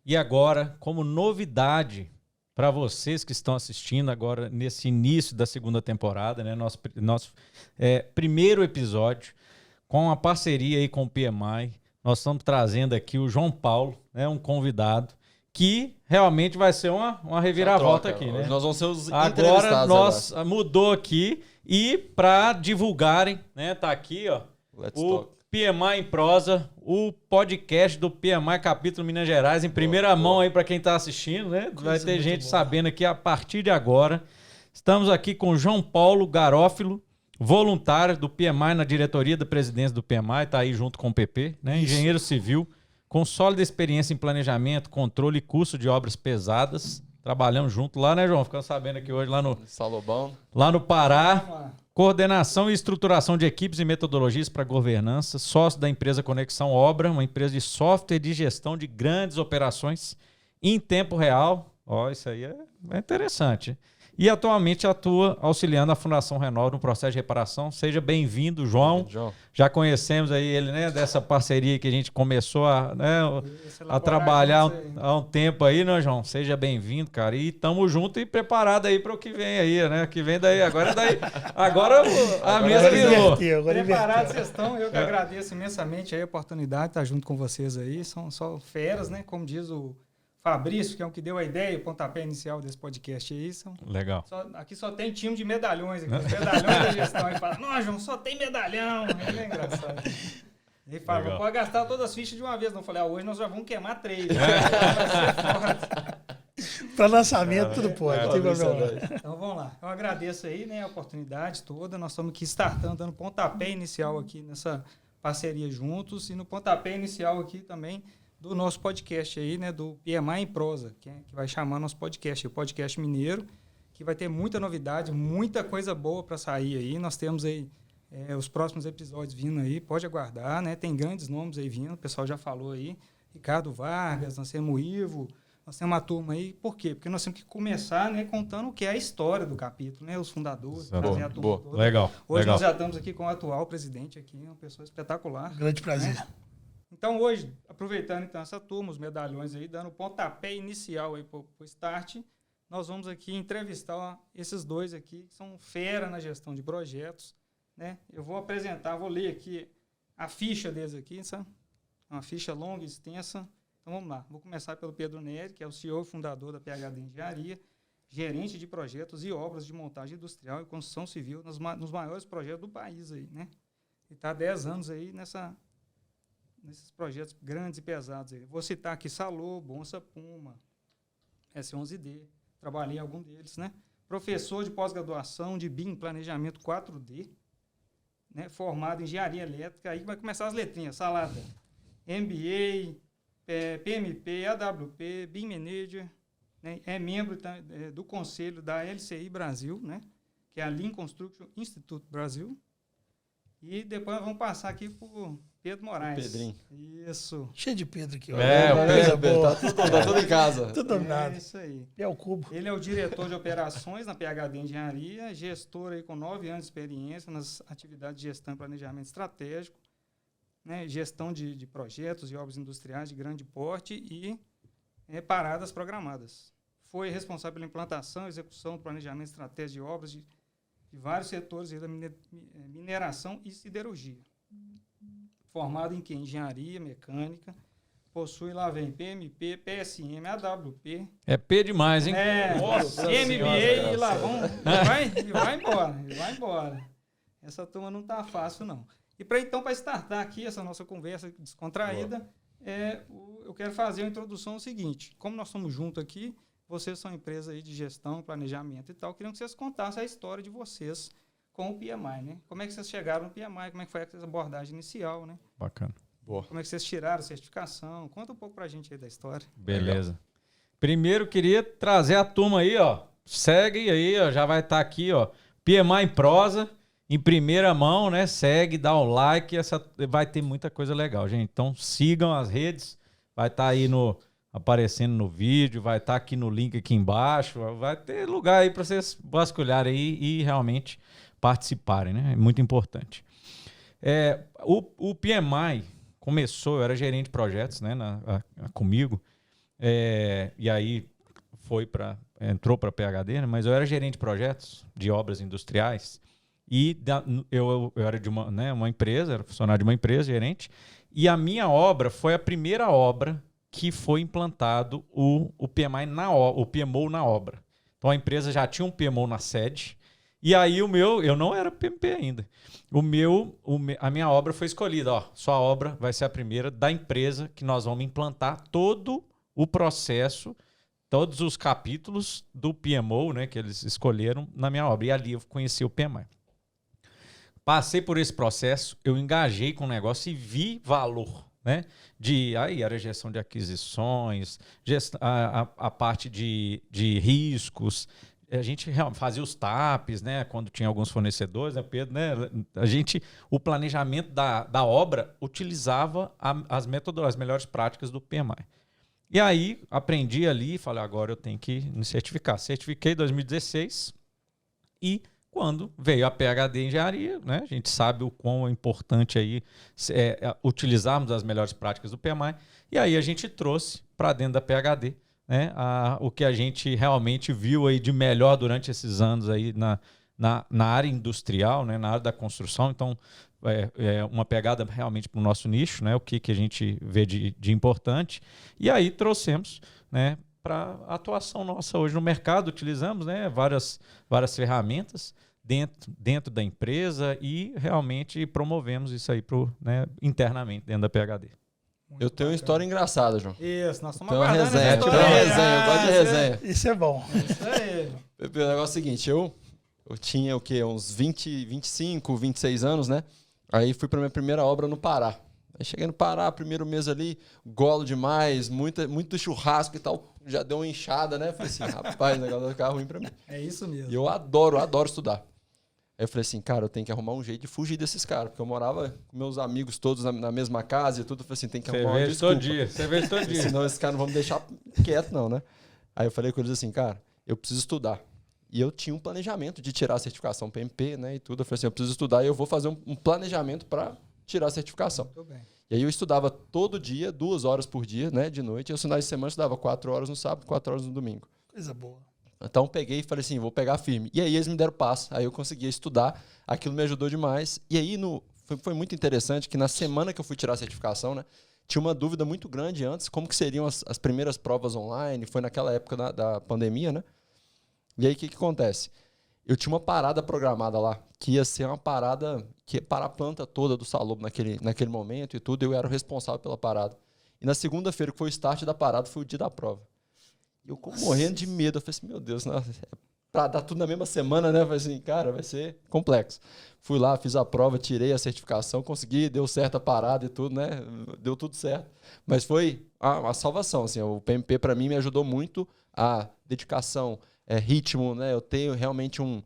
E agora, como novidade para vocês que estão assistindo agora nesse início da segunda temporada, né, nosso primeiro episódio, com a parceria aí com o PMI, nós estamos trazendo aqui o João Paulo, né, um convidado que realmente vai ser uma reviravolta aqui, né? Nós vamos ser os agora nós mudou aqui e para divulgarem, né, tá aqui, ó, o PMI em Prosa, o podcast do PMI Capítulo Minas Gerais em primeira mão aí para quem está assistindo, né? Vai ter gente sabendo aqui a partir de agora. Estamos aqui com o João Paulo Garófilo, voluntário do PMI na diretoria da presidência do PMI, está aí junto com o PP, né? Engenheiro civil, com sólida experiência em planejamento, controle e custo de obras pesadas. Trabalhamos junto lá, né, João? Ficamos sabendo aqui hoje lá no Salobão. Lá no Pará. Coordenação e estruturação de equipes e metodologias para governança, sócio da empresa Conexão Obra, uma empresa de software de gestão de grandes operações em tempo real. Ó, isso aí é interessante. E atualmente atua auxiliando a Fundação Renova no processo de reparação. Seja bem-vindo, João. Já conhecemos aí ele, né, dessa parceria que a gente começou a trabalhar há um tempo aí, né, João? Seja bem-vindo, cara. E estamos juntos e preparados aí para o que vem aí, né? Que vem daí. Agora a mesa virou. Preparados vocês estão. Eu que agradeço imensamente aí a oportunidade de estar junto com vocês aí. São só feras, né? Como diz o Fabrício, que é o que deu a ideia, o pontapé inicial desse podcast aí. Legal. Aqui só tem time de medalhões. Aqui, os medalhões da gestão. Ele fala, não, João, só tem medalhão. É engraçado. Ele fala, não pode gastar todas as fichas de uma vez. Não, eu falei, hoje nós já vamos queimar 3. Para lançamento, tudo pode. Então vamos lá. Eu agradeço aí, né, a oportunidade toda. Nós estamos aqui startando, dando pontapé inicial aqui nessa parceria juntos. E no pontapé inicial aqui também do nosso podcast aí, né, do PMI em Prosa, que vai chamar nosso podcast, o podcast mineiro, que vai ter muita novidade, muita coisa boa para sair aí. Nós temos aí os próximos episódios vindo aí, pode aguardar, né? Tem grandes nomes aí vindo, o pessoal já falou aí, Ricardo Vargas, nós temos o Ivo, nós temos uma turma aí. Por quê? Porque nós temos que começar, né, contando o que é a história do capítulo, né, os fundadores, trazer a turma toda. Legal. Hoje nós já estamos aqui com o atual presidente aqui, uma pessoa espetacular. Grande prazer. Né? Então, hoje, aproveitando então essa turma, os medalhões aí, dando o pontapé inicial aí para o start, nós vamos aqui entrevistar esses dois aqui, que são fera na gestão de projetos, né? Eu vou ler aqui a ficha deles aqui, sabe? Uma ficha longa e extensa. Então, vamos lá. Vou começar pelo Pedro Neri, que é o CEO e fundador da PhD Engenharia, gerente de projetos e obras de montagem industrial e construção civil nos maiores projetos do país aí, né? E está há 10 anos aí nesses projetos grandes e pesados. Aí. Vou citar aqui Salô, Bonsa Puma, S11D, trabalhei em algum deles, né? Professor de pós-graduação de BIM, Planejamento 4D, né? Formado em Engenharia Elétrica, aí vai começar as letrinhas, salada, MBA, PMP, AWP, BIM Manager, né? É membro do conselho da LCI Brasil, né? Que é a Lean Construction Institute Brasil. E depois vamos passar aqui por Pedro Moraes. Pedrinho. Isso. Cheio de Pedro aqui. O Pedro. Tá tudo em casa. Tudo dominado. É isso aí. É o cubo. Ele é o diretor de operações na PhD Engenharia, gestor aí com 9 anos de experiência nas atividades de gestão e planejamento estratégico, né, gestão de projetos e obras industriais de grande porte e paradas programadas. Foi responsável pela implantação e execução do planejamento estratégico de obras de vários setores da mineração e siderurgia. Formado em Engenharia Mecânica, possui lá vem PMP, PSM, AWP. É P demais, hein? Nossa MBA senhora, e lá vão. E vai embora. Essa turma não tá fácil, não. E para startar aqui essa nossa conversa descontraída, eu quero fazer a introdução ao seguinte. Como nós estamos juntos aqui, vocês são empresa aí de gestão, planejamento e tal. Queria que vocês contassem a história de vocês com o PMI, né? Como é que vocês chegaram no PMI? Como é que foi essa abordagem inicial, né? Bacana. Boa. Como é que vocês tiraram a certificação? Conta um pouco pra gente aí da história. Beleza. Legal. Primeiro, queria trazer a turma aí, ó. Segue aí, ó. Já vai estar aqui, ó. PMI em Prosa, em primeira mão, né? Segue, dá o like. Vai ter muita coisa legal, gente. Então, sigam as redes. Vai estar aí aparecendo no vídeo, vai estar aqui no link aqui embaixo, vai ter lugar aí para vocês vasculharem aí e realmente participarem, né? É muito importante. O PMI começou, eu era gerente de projetos, né, comigo, e aí entrou para a PhD, né, mas eu era gerente de projetos de obras industriais e eu era de uma empresa, era funcionário de uma empresa, gerente, E a minha obra foi a primeira obra que foi implantado o PMI o PMO na obra. Então a empresa já tinha um PMO na sede. E aí eu não era PMP ainda. A minha obra foi escolhida. Ó, sua obra vai ser a primeira da empresa que nós vamos implantar todo o processo, todos os capítulos do PMO, né, que eles escolheram na minha obra. E ali eu conheci o PMI. Passei por esse processo, eu engajei com o negócio e vi valor, né? Aí era gestão de aquisições, a parte de riscos. A gente fazia os TAPs, né? Quando tinha alguns fornecedores, né, Pedro? Né? O planejamento da obra utilizava as melhores práticas do PMI. E aí aprendi ali e falei, agora eu tenho que me certificar. Certifiquei em 2016 e quando veio a PhD em engenharia, né, a gente sabe o quão é importante aí utilizarmos as melhores práticas do PMI, e aí a gente trouxe para dentro da PhD, né, o que a gente realmente viu aí de melhor durante esses anos aí na área industrial, né, na área da construção. Então, uma pegada realmente para o nosso nicho, né, o que a gente vê de importante, e aí trouxemos, né, para a atuação nossa hoje no mercado, utilizamos, né, várias ferramentas dentro da empresa e realmente promovemos isso aí internamente dentro da PhD. Eu tenho uma história engraçada, João. Isso, nós estamos Tem uma aguardando resenha, essa tem uma história. resenha, eu gosto de resenha. Isso é bom. Isso aí. O negócio é o seguinte, eu tinha o quê? Uns 25, 26 anos, né? Aí fui para minha primeira obra no Pará. Aí cheguei no Pará, primeiro mês ali, golo demais, muito churrasco e tal, já deu uma inchada, né? Falei assim, rapaz, o negócio vai ficar ruim para mim. É isso mesmo. E eu adoro estudar. Aí eu falei assim, cara, eu tenho que arrumar um jeito de fugir desses caras, porque eu morava com meus amigos todos na mesma casa e tudo. Eu falei assim, tem que arrumar uma desculpa. Cerveja todo dia. Senão esses caras não vão me deixar quieto, não, né? Aí eu falei com eles assim, cara, eu preciso estudar. E eu tinha um planejamento de tirar a certificação PMP, né, e tudo. Eu falei assim, eu preciso estudar e eu vou fazer um planejamento para tirar a certificação. Muito bem. E aí eu estudava todo dia, 2 horas por dia, né, de noite. E aos finais de semana eu estudava 4 horas no sábado, 4 horas no domingo. Coisa boa. Então peguei e falei assim, vou pegar firme. E aí eles me deram passo. Aí eu conseguia estudar, aquilo me ajudou demais. E aí foi muito interessante que na semana que eu fui tirar a certificação, né, tinha uma dúvida muito grande antes, como que seriam as primeiras provas online. Foi naquela época da pandemia, né? E aí o que acontece? Eu tinha uma parada programada lá, que ia ser uma parada que ia parar a planta toda do Salobo naquele momento e tudo. Eu era o responsável pela parada. E na segunda-feira, que foi o start da parada, foi o dia da prova. Eu morrendo de medo, eu falei assim, meu Deus, para dar tudo na mesma semana, né? Eu falei assim, cara, vai ser complexo. Fui lá, fiz a prova, tirei a certificação, consegui, deu certo a parada e tudo, né? Deu tudo certo. Mas foi a salvação, assim, o PMP para mim me ajudou muito, a dedicação, ritmo, né? Eu tenho realmente um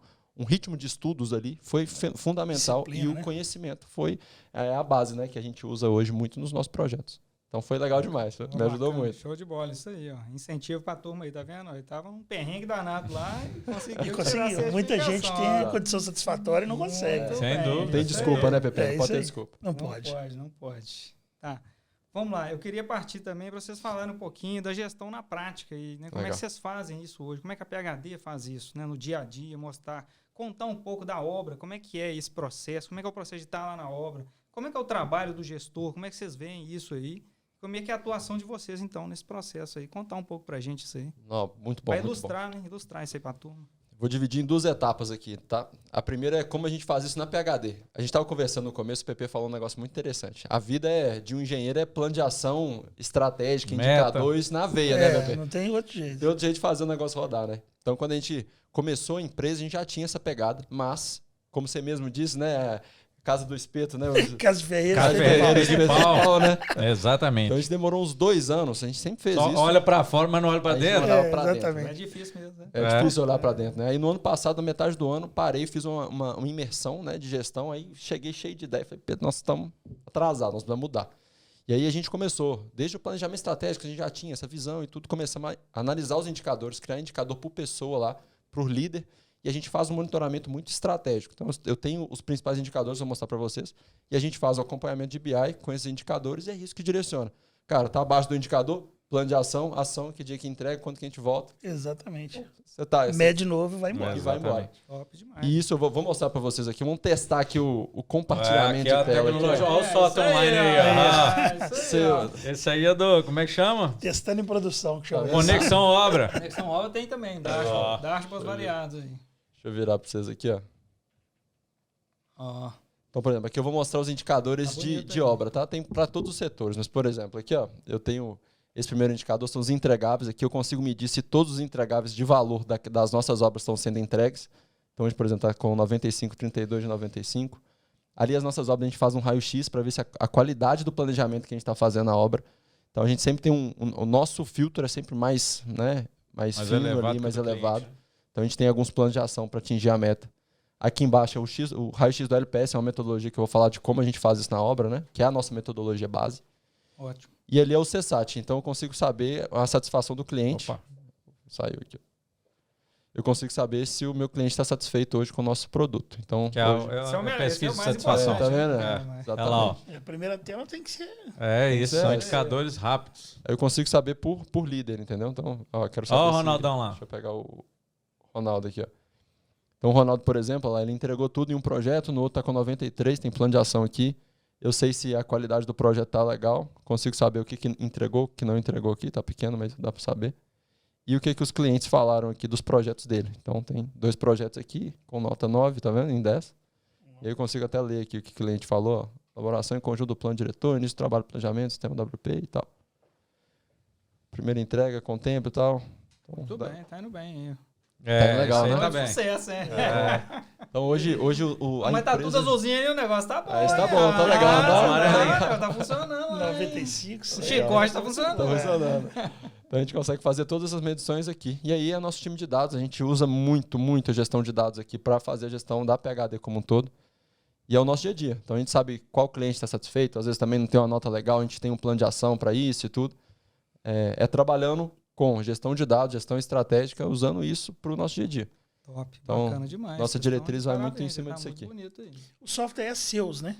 ritmo de estudos ali, foi fundamental. Disciplina, E o né? conhecimento foi a base, né? Que a gente usa hoje muito nos nossos projetos. Então foi legal demais, me ajudou muito. Show de bola, isso aí, ó. Incentivo pra turma aí, tá vendo? Eu tava um perrengue danado lá e conseguiu. Conseguiu. Muita gente tem a condição satisfatória e não consegue. Sem dúvida. Não tem desculpa, né, Pepe? Não isso pode ter aí. desculpa. Não pode. Não pode. Tá. Vamos lá, eu queria partir também para vocês falarem um pouquinho da gestão na prática aí, né? Como é que vocês fazem isso hoje? Como é que a PhD faz isso, né? No dia a dia, contar um pouco da obra, como é que é esse processo, como é que é o processo de estar lá na obra, como é que é o trabalho do gestor, como é que vocês veem isso aí? Como é que é a atuação de vocês, então, nesse processo aí? Contar um pouco pra gente isso aí. Não, muito bom, Vai muito ilustrar, né? Ilustrar isso aí pra turma. Vou dividir em 2 etapas aqui, tá? A primeira é como a gente faz isso na PhD. A gente estava conversando no começo, o PP falou um negócio muito interessante. A vida de um engenheiro é plano de ação estratégica, indicadores na veia, né, PP? Não tem outro jeito. Tem outro jeito de fazer o negócio rodar, né? Então, quando a gente começou a empresa, a gente já tinha essa pegada, mas, como você mesmo disse, né? Casa do espeto, né? Casa Ferreira. Casa Ferreira de pau, né? Exatamente. Então a gente demorou uns 2 anos, a gente sempre fez Só isso. olha pra fora, mas não olha pra dentro. Exatamente. É difícil mesmo, né? É difícil olhar para dentro, né? Aí no ano passado, na metade do ano, parei, fiz uma imersão, né, de gestão, aí cheguei cheio de ideia, falei, Pedro, nós estamos atrasados, nós precisamos mudar. E aí a gente começou, desde o planejamento estratégico, a gente já tinha essa visão e tudo, começamos a analisar os indicadores, criar indicador por pessoa lá, por líder, e a gente faz um monitoramento muito estratégico. Então eu tenho os principais indicadores, vou mostrar para vocês, e a gente faz o acompanhamento de BI com esses indicadores e é isso que direciona. Cara, tá abaixo do indicador, plano de ação, que dia que entrega, quanto que a gente volta. Exatamente. Você tá, Mede novo e vai embora. E vai embora. Top demais. E isso eu vou mostrar para vocês aqui. Vamos testar aqui o compartilhamento aqui a de tela. tecnologia. Aqui, Olha o software online aí, ó. Isso aí, ó. Esse aí é do... Como é que chama? Testando em produção, que chama. Conexão Obra. Conexão obra tem também. Ó. Dashboards variados aí. Deixa eu virar para vocês aqui, ó. Ó. Então, por exemplo, aqui eu vou mostrar os indicadores Tá de bonito aí. obra, tá? Tem para todos os setores. Mas, por exemplo, aqui, ó, eu tenho esse primeiro indicador, são os entregáveis. Aqui eu consigo medir se todos os entregáveis de valor das nossas obras estão sendo entregues. Então, a gente, por exemplo, está com 95, 32 de 95. Ali as nossas obras a gente faz um raio-x para ver se a qualidade do planejamento que a gente está fazendo na obra. Então, a gente sempre tem o nosso filtro é sempre mais, né, mais fino ali, mais elevado. Então, a gente tem alguns planos de ação para atingir a meta. Aqui embaixo é o raio-x do LPS, é uma metodologia que eu vou falar de como a gente faz isso na obra, né? Que é a nossa metodologia base. Ótimo. E ali é o CSAT, então eu consigo saber a satisfação do cliente. Opa. Saiu aqui. Eu consigo saber se o meu cliente está satisfeito hoje com o nosso produto. Então, Que é hoje... Esse é o a melhor, pesquisa esse de é o mais satisfação. tá vendo? É. Exatamente. Olha lá, ó. A primeira tela tem que ser. É isso, Isso são é. indicadores rápidos. Eu consigo saber por líder, entendeu? Então, ó, quero saber Ó o se- Ronaldão lá. Deixa eu pegar o Ronaldo aqui, ó. Então, o Ronaldo, por exemplo, lá, ele entregou tudo em um projeto, no outro está com 93, tem plano de ação aqui. Eu sei se a qualidade do projeto está legal, consigo saber o que entregou, o que não entregou aqui, está pequeno, mas dá para saber. E o que os clientes falaram aqui dos projetos dele. Então, tem 2 projetos aqui, com nota 9, tá vendo? Em 10. E aí eu consigo até ler aqui o que o cliente falou, ó. Elaboração em conjunto do plano diretor, início do trabalho, planejamento, sistema WP e tal. Primeira entrega, com tempo e tal. Então, Muito bem, tá indo bem aí. É, legal, isso aí né? tá Olha, bem. sucesso, hein? então hoje a Mas tá empresa... tudo azulzinho aí, o negócio tá bom. Ah, isso tá hein? bom, tá legal, Tá funcionando. né? 95, O chicote tá funcionando. Tá funcionando. Então a gente consegue fazer todas essas medições aqui. E aí é nosso time de dados. A gente usa muito a gestão de dados aqui para fazer a gestão da PHD como um todo. E é o nosso dia a dia. Então a gente sabe qual cliente está satisfeito. Às vezes também não tem uma nota legal, a gente tem um plano de ação para isso e tudo. É trabalhando com gestão de dados, gestão estratégica, usando isso para o nosso dia a dia. Top, Então, bacana demais. nossa Vocês diretriz estão de vai muito parabéns, em cima tá disso muito aqui. bonito aí. O software é seus, né?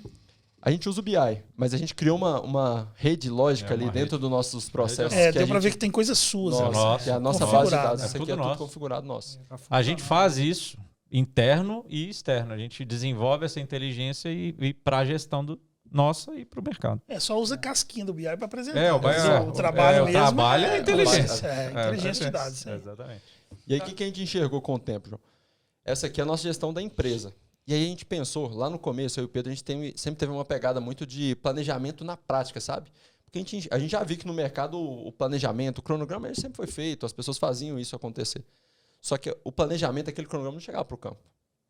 A gente usa o BI, mas a gente criou uma rede lógica ali uma dentro dos nossos processos. É, que deu a para ver gente- que tem coisas suas. Nossa, né? Nossa, que é a nossa base de configurada. dados. É Isso aqui tudo é tudo nosso. configurado nosso. A gente faz isso interno e externo. A gente desenvolve essa inteligência e para a gestão nossa e para o mercado. É, só usa casquinha do BI para apresentar. É, o Mas BI o trabalho o mesmo trabalho é inteligência. inteligência de dados. É. Exatamente. E aí, o que a gente enxergou com o tempo, João? Essa aqui é a nossa gestão da empresa. E aí a gente pensou, lá no começo, eu e o Pedro, a gente sempre teve uma pegada muito de planejamento na prática, sabe? Porque a gente já viu que no mercado o planejamento, o cronograma, ele sempre foi feito, as pessoas faziam isso acontecer. Só que o planejamento, aquele cronograma não chegava para o campo.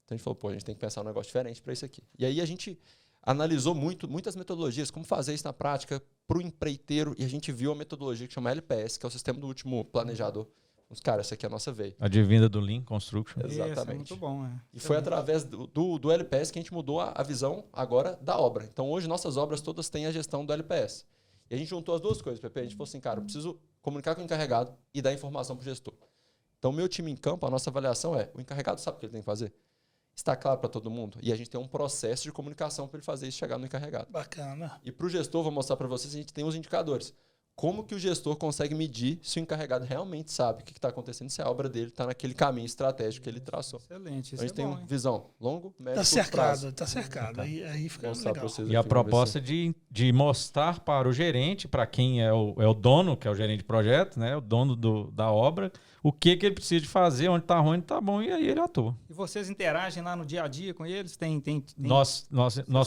Então a gente falou, pô, a gente tem que pensar um negócio diferente para isso aqui. E aí a gente analisou muitas metodologias, como fazer isso na prática para o empreiteiro, e a gente viu a metodologia que chama LPS, que é o sistema do último planejador. Os caras, essa aqui é a nossa veia. Advinda do Lean Construction. Exatamente. Isso, é muito bom. E foi através do LPS que a gente mudou a visão agora da obra. Então hoje nossas obras todas têm a gestão do LPS. E a gente juntou as duas coisas, Pepe. A gente falou assim, cara, eu preciso comunicar com o encarregado e dar informação para o gestor. Então o meu time em campo, a nossa avaliação é, o encarregado sabe o que ele tem que fazer? Está claro para todo mundo? E a gente tem um processo de comunicação para ele fazer isso chegar no encarregado. Bacana. E para o gestor, vou mostrar para vocês, a gente tem os indicadores. Como que o gestor consegue medir se o encarregado realmente sabe o que está acontecendo, se a obra dele está naquele caminho estratégico que ele traçou. Excelente, Então, a isso gente é tem bom, hein? visão longo, médio Tá e curto prazo. cercado, tá cercado. Aí fica Vou mostrar legal. pra vocês E a aqui, vamos ver proposta de mostrar para o gerente, para quem é o dono, que é o gerente de projeto, né, o dono da obra, o que ele precisa de fazer, onde está ruim, onde está bom, e aí ele atua. E vocês interagem lá no dia a dia com eles? Nosso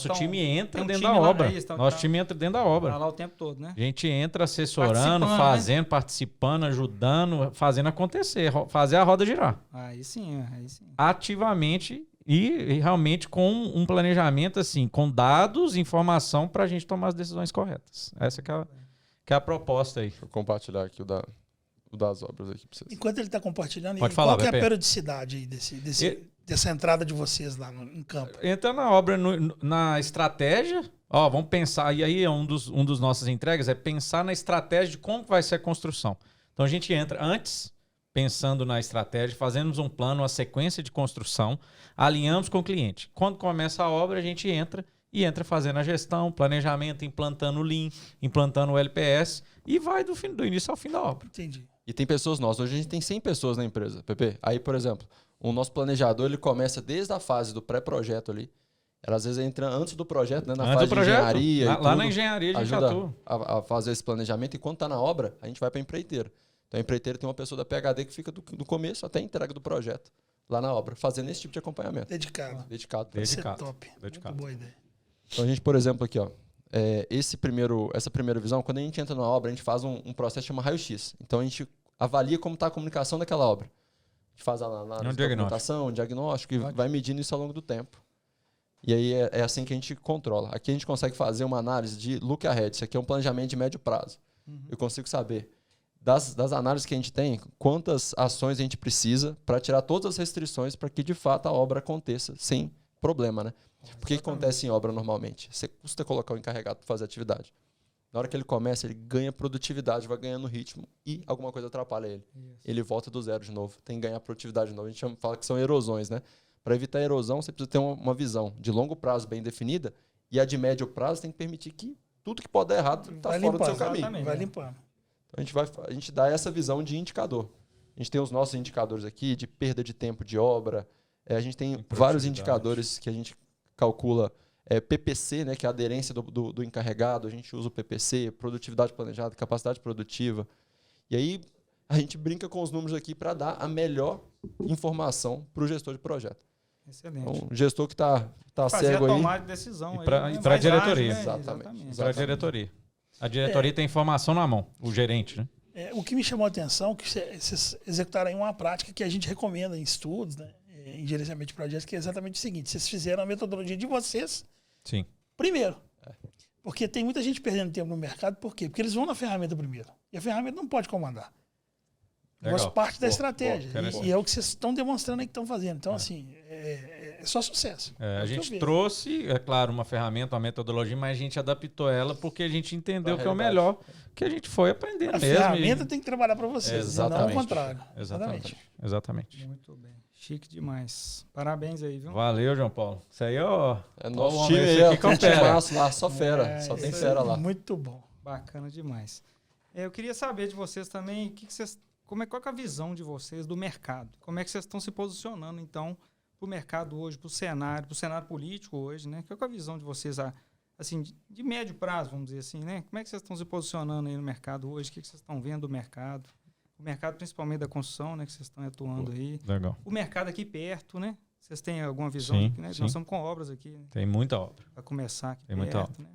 estão- time entra tem um dentro time da lá, obra. é isso, Nosso time entra dentro da obra. Tá lá o tempo todo, né? A gente entra assessorando, Participando, fazendo, participando, ajudando, fazendo acontecer, fazer a roda girar. Aí sim, aí sim. Ativamente e realmente com um planejamento assim, com dados, informação para a gente tomar as decisões corretas. Essa que é a proposta aí. Deixa eu compartilhar aqui o das obras aqui para vocês. Enquanto ele está compartilhando, Pode qual falar, que é a Pepe. periodicidade aí dessa entrada de vocês lá em campo? Entra na obra, na estratégia. Ó, vamos pensar, e aí um dos nossas entregas é pensar na estratégia de como vai ser a construção. Então a gente entra antes, pensando na estratégia, fazemos um plano, uma sequência de construção, alinhamos com o cliente. Quando começa a obra, a gente entra fazendo a gestão, planejamento, implantando o Lean, implantando o LPS e vai do início ao fim da obra. Entendi. E tem pessoas nossas. Hoje a gente tem 100 pessoas na empresa, Pepe. Aí, por exemplo, o nosso planejador, ele começa desde a fase do pré-projeto ali. Ela às vezes entra antes do projeto, né? Na fase de engenharia. Lá na engenharia a gente ajuda atua. a fazer esse planejamento. E quando está na obra, a gente vai para a empreiteira. Então a empreiteira tem uma pessoa da PhD que fica do começo até a entrega do projeto lá na obra, fazendo esse tipo de acompanhamento. Dedicado. Dedicado. Isso é top. Dedicado. Muito boa ideia. Então a gente, por exemplo, aqui, ó, essa primeira visão, quando a gente entra na obra, a gente faz um processo que chama raio-x. Então a gente avalia como está a comunicação daquela obra. A gente faz a análise de documentação, um diagnóstico, e vai medindo isso ao longo do tempo. E aí é assim que a gente controla. Aqui a gente consegue fazer uma análise de look ahead. Isso aqui é um planejamento de médio prazo. Eu consigo saber das análises que a gente tem, quantas ações a gente precisa para tirar todas as restrições para que, de fato, a obra aconteça sem problema, né? Porque o que acontece em obra normalmente? Você custa colocar o encarregado para fazer a atividade. Na hora que ele começa, ele ganha produtividade, vai ganhando ritmo e alguma coisa atrapalha ele. Ele volta do zero de novo, tem que ganhar produtividade de novo. A gente fala que são erosões, né? Para evitar a erosão, você precisa ter uma visão de longo prazo bem definida e a de médio prazo tem que permitir que tudo que pode dar errado está fora do seu caminho. Vai limpando. Então a gente dá essa visão de indicador. A gente tem os nossos indicadores aqui de perda de tempo de obra. A gente tem vários indicadores que a gente calcula. PPC, né, que é a aderência do encarregado. A gente usa o PPC, produtividade planejada, capacidade produtiva. E aí a gente brinca com os números aqui para dar a melhor informação para o gestor de projeto. Excelente. Então, o gestor que está fazer cego a aí. tomada de decisão. E para a diretoria. Exatamente. Para a diretoria. A diretoria tem informação na mão, o gerente, né? O que me chamou a atenção é que vocês executaram aí uma prática que a gente recomenda em estudos, né, em gerenciamento de projetos, que é exatamente o seguinte: vocês fizeram a metodologia de vocês primeiro. Porque tem muita gente perdendo tempo no mercado. Por quê? Porque eles vão na ferramenta primeiro. E a ferramenta não pode comandar. Faz parte da estratégia. E é o que vocês estão demonstrando aí que estão fazendo. Então, assim, é só sucesso. A gente trouxe, é claro, uma ferramenta, uma metodologia, mas a gente adaptou ela porque a gente entendeu que é o melhor, que a gente foi aprendendo mesmo. A ferramenta tem que trabalhar para vocês, não o contrário. Exatamente. Muito bem. Chique demais. Parabéns aí, viu? Valeu, João Paulo. Isso aí, ó. É nosso time aí, lá, só fera. Só tem fera lá. Muito bom. Bacana demais. Eu queria saber de vocês também, qual que é a visão de vocês do mercado? Como é que vocês estão se posicionando, então, para o mercado hoje, para o cenário político hoje, né? Qual que é a visão de vocês, assim, de médio prazo, vamos dizer assim, né? Como é que vocês estão se posicionando aí no mercado hoje? O que vocês estão vendo do mercado? O mercado, principalmente da construção, né? Que vocês estão atuando aí. Legal. O mercado aqui perto, né? Vocês têm alguma visão? Sim, aqui, né? sim. Nós estamos com obras aqui. Né? Tem muita obra. Para começar aqui Tem perto, muita obra. né?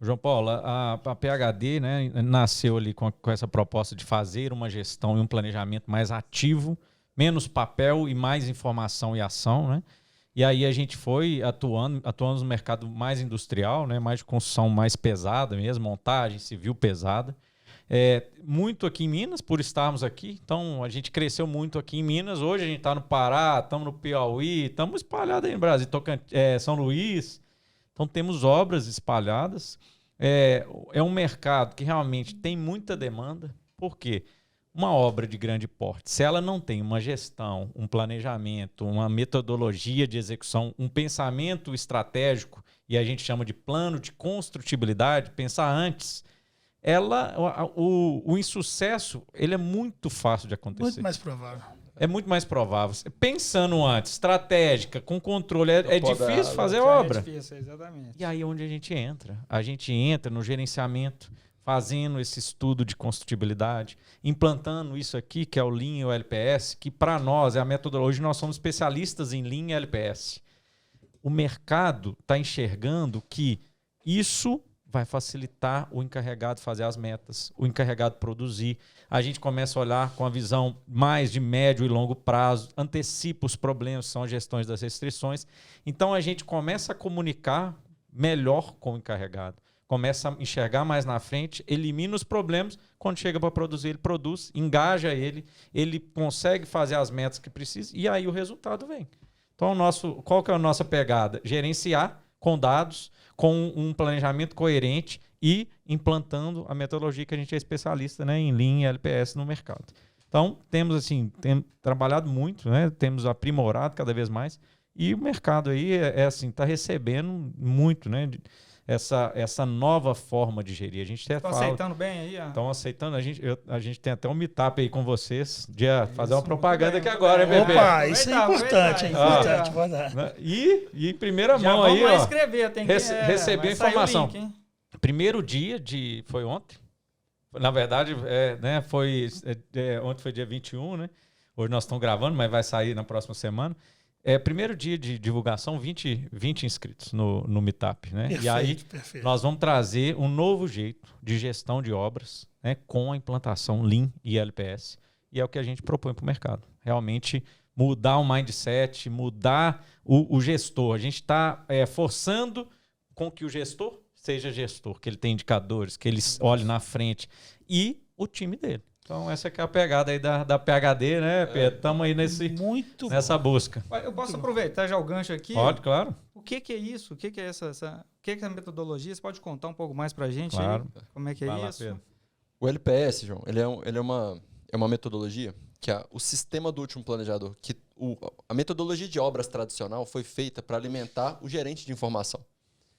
João Paulo, a PhD, né, nasceu ali com essa proposta de fazer uma gestão e um planejamento mais ativo, menos papel e mais informação e ação, né? E aí a gente foi atuando no mercado mais industrial, né, mais de construção mais pesada mesmo, montagem civil pesada. Muito aqui em Minas, por estarmos aqui. Então, a gente cresceu muito aqui em Minas. Hoje a gente está no Pará, estamos no Piauí, estamos espalhados aí no Brasil, São Luís. Então, temos obras espalhadas. É um mercado que realmente tem muita demanda. Por quê? Uma obra de grande porte, se ela não tem uma gestão, um planejamento, uma metodologia de execução, um pensamento estratégico, e a gente chama de plano de construtibilidade, pensar antes, o insucesso ele é muito fácil de acontecer. Muito mais provável. É muito mais provável. Pensando antes, estratégica, com controle, é difícil fazer obra. É difícil, exatamente. E aí é onde a gente entra? A gente entra no gerenciamento, fazendo esse estudo de construtibilidade, implantando isso aqui, que é o Lean e o LPS, que para nós é a metodologia, nós somos especialistas em Lean e LPS. O mercado está enxergando que isso vai facilitar o encarregado fazer as metas, o encarregado produzir. A gente começa a olhar com a visão mais de médio e longo prazo, antecipa os problemas, são as gestões das restrições. Então, a gente começa a comunicar melhor com o encarregado, começa a enxergar mais na frente, elimina os problemas, quando chega para produzir, ele produz, engaja ele consegue fazer as metas que precisa e aí o resultado vem. Então, qual que é a nossa pegada? Gerenciar com dados, com um planejamento coerente e implantando a metodologia que a gente é especialista, né, em Lean e LPS no mercado. Então, temos trabalhado muito, né, temos aprimorado cada vez mais e o mercado aí está recebendo muito, né, essa nova forma de gerir. A gente até Estão fala... aceitando bem aí? Estão aceitando. A gente tem até um meetup aí com vocês, de fazer uma Isso, propaganda muito aqui bem, agora, hein, muito bebê? bem. Opa, isso é importante, é Aproveitar, importante. Né? E em primeira Já mão vamos aí, lá ó, escrever, tem que receber vai sair o informação. link, hein? Primeiro dia foi ontem. Na verdade, né, ontem foi dia 21, né? Hoje nós estamos gravando, mas vai sair na próxima semana. Primeiro dia de divulgação, 20 inscritos no Meetup, né? Perfeito, E aí perfeito. nós vamos trazer um novo jeito de gestão de obras, né, com a implantação Lean e LPS. E é o que a gente propõe para o mercado. Realmente mudar o mindset, mudar o gestor. A gente está forçando com que o gestor seja gestor, que ele tenha indicadores, que ele olhe na frente. E o time dele. Então, essa que é a pegada aí da PHD, né, Pedro? Estamos aí nessa busca. Eu posso aproveitar já o gancho aqui? Pode, claro. O que é isso? O que é o que é a metodologia? Você pode contar um pouco mais para a gente? Claro. Aí? Como é que é Vai lá, isso? Pedro. O LPS, João, ele é uma metodologia que o sistema do último planejador, que a metodologia de obras tradicional foi feita para alimentar o gerente de informação.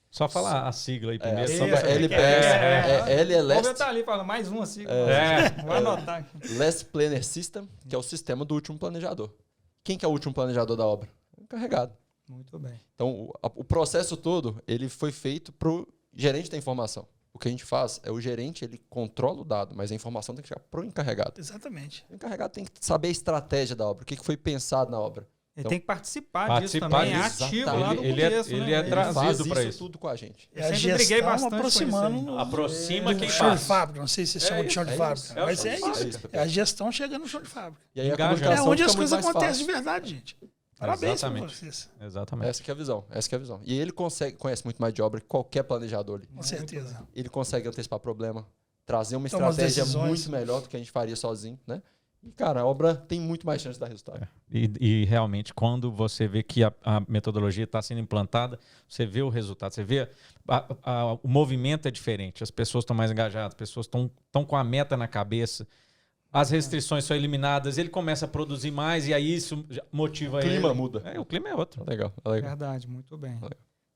Só falar a sigla aí primeiro. A só sigla pra- LPS é Vou LLS, estar ali falando mais uma sigla. Vou anotar aqui. Last Planner System, que é o sistema do último planejador. Quem que é o último planejador da obra? O encarregado. Muito bem. Então, o processo todo, ele foi feito para o gerente da informação. O que a gente faz é o gerente, ele controla o dado, mas a informação tem que chegar para o encarregado. Exatamente. O encarregado tem que saber a estratégia da obra, o que foi pensado na obra. Ele Então, tem que participar disso participar também, disso, ativo lá no ele é- começo. ele né? é Ele trazido faz pra isso isso. tudo com a gente. É Eu a sempre briguei gestão bastante aproximando com isso Aproxima do quem chão de faz. fábrica. Não sei se vocês chamam de chão de fábrica, isso. mas chão é de fábrica. isso. É a gestão chegando no chão de fábrica. E aí a Engaja. É comunicação onde as fica muito coisas mais acontecem de fácil. verdade, gente. Parabéns pra Exatamente. vocês. Exatamente. Essa que é a visão, essa que é a visão. E ele conhece muito mais de obra que qualquer planejador ali. Com certeza. Ele consegue antecipar problema, trazer uma Toma as estratégia decisões. muito melhor do que a gente faria sozinho, né? E, cara, a obra tem muito mais chance de dar resultado. E realmente, quando você vê que a metodologia está sendo implantada, você vê o resultado, você vê o movimento é diferente, as pessoas estão mais engajadas, as pessoas estão com a meta na cabeça, as restrições são eliminadas, ele começa a produzir mais e aí isso motiva O ele. clima muda. O clima é outro. Legal, legal. Verdade, muito bem. Legal.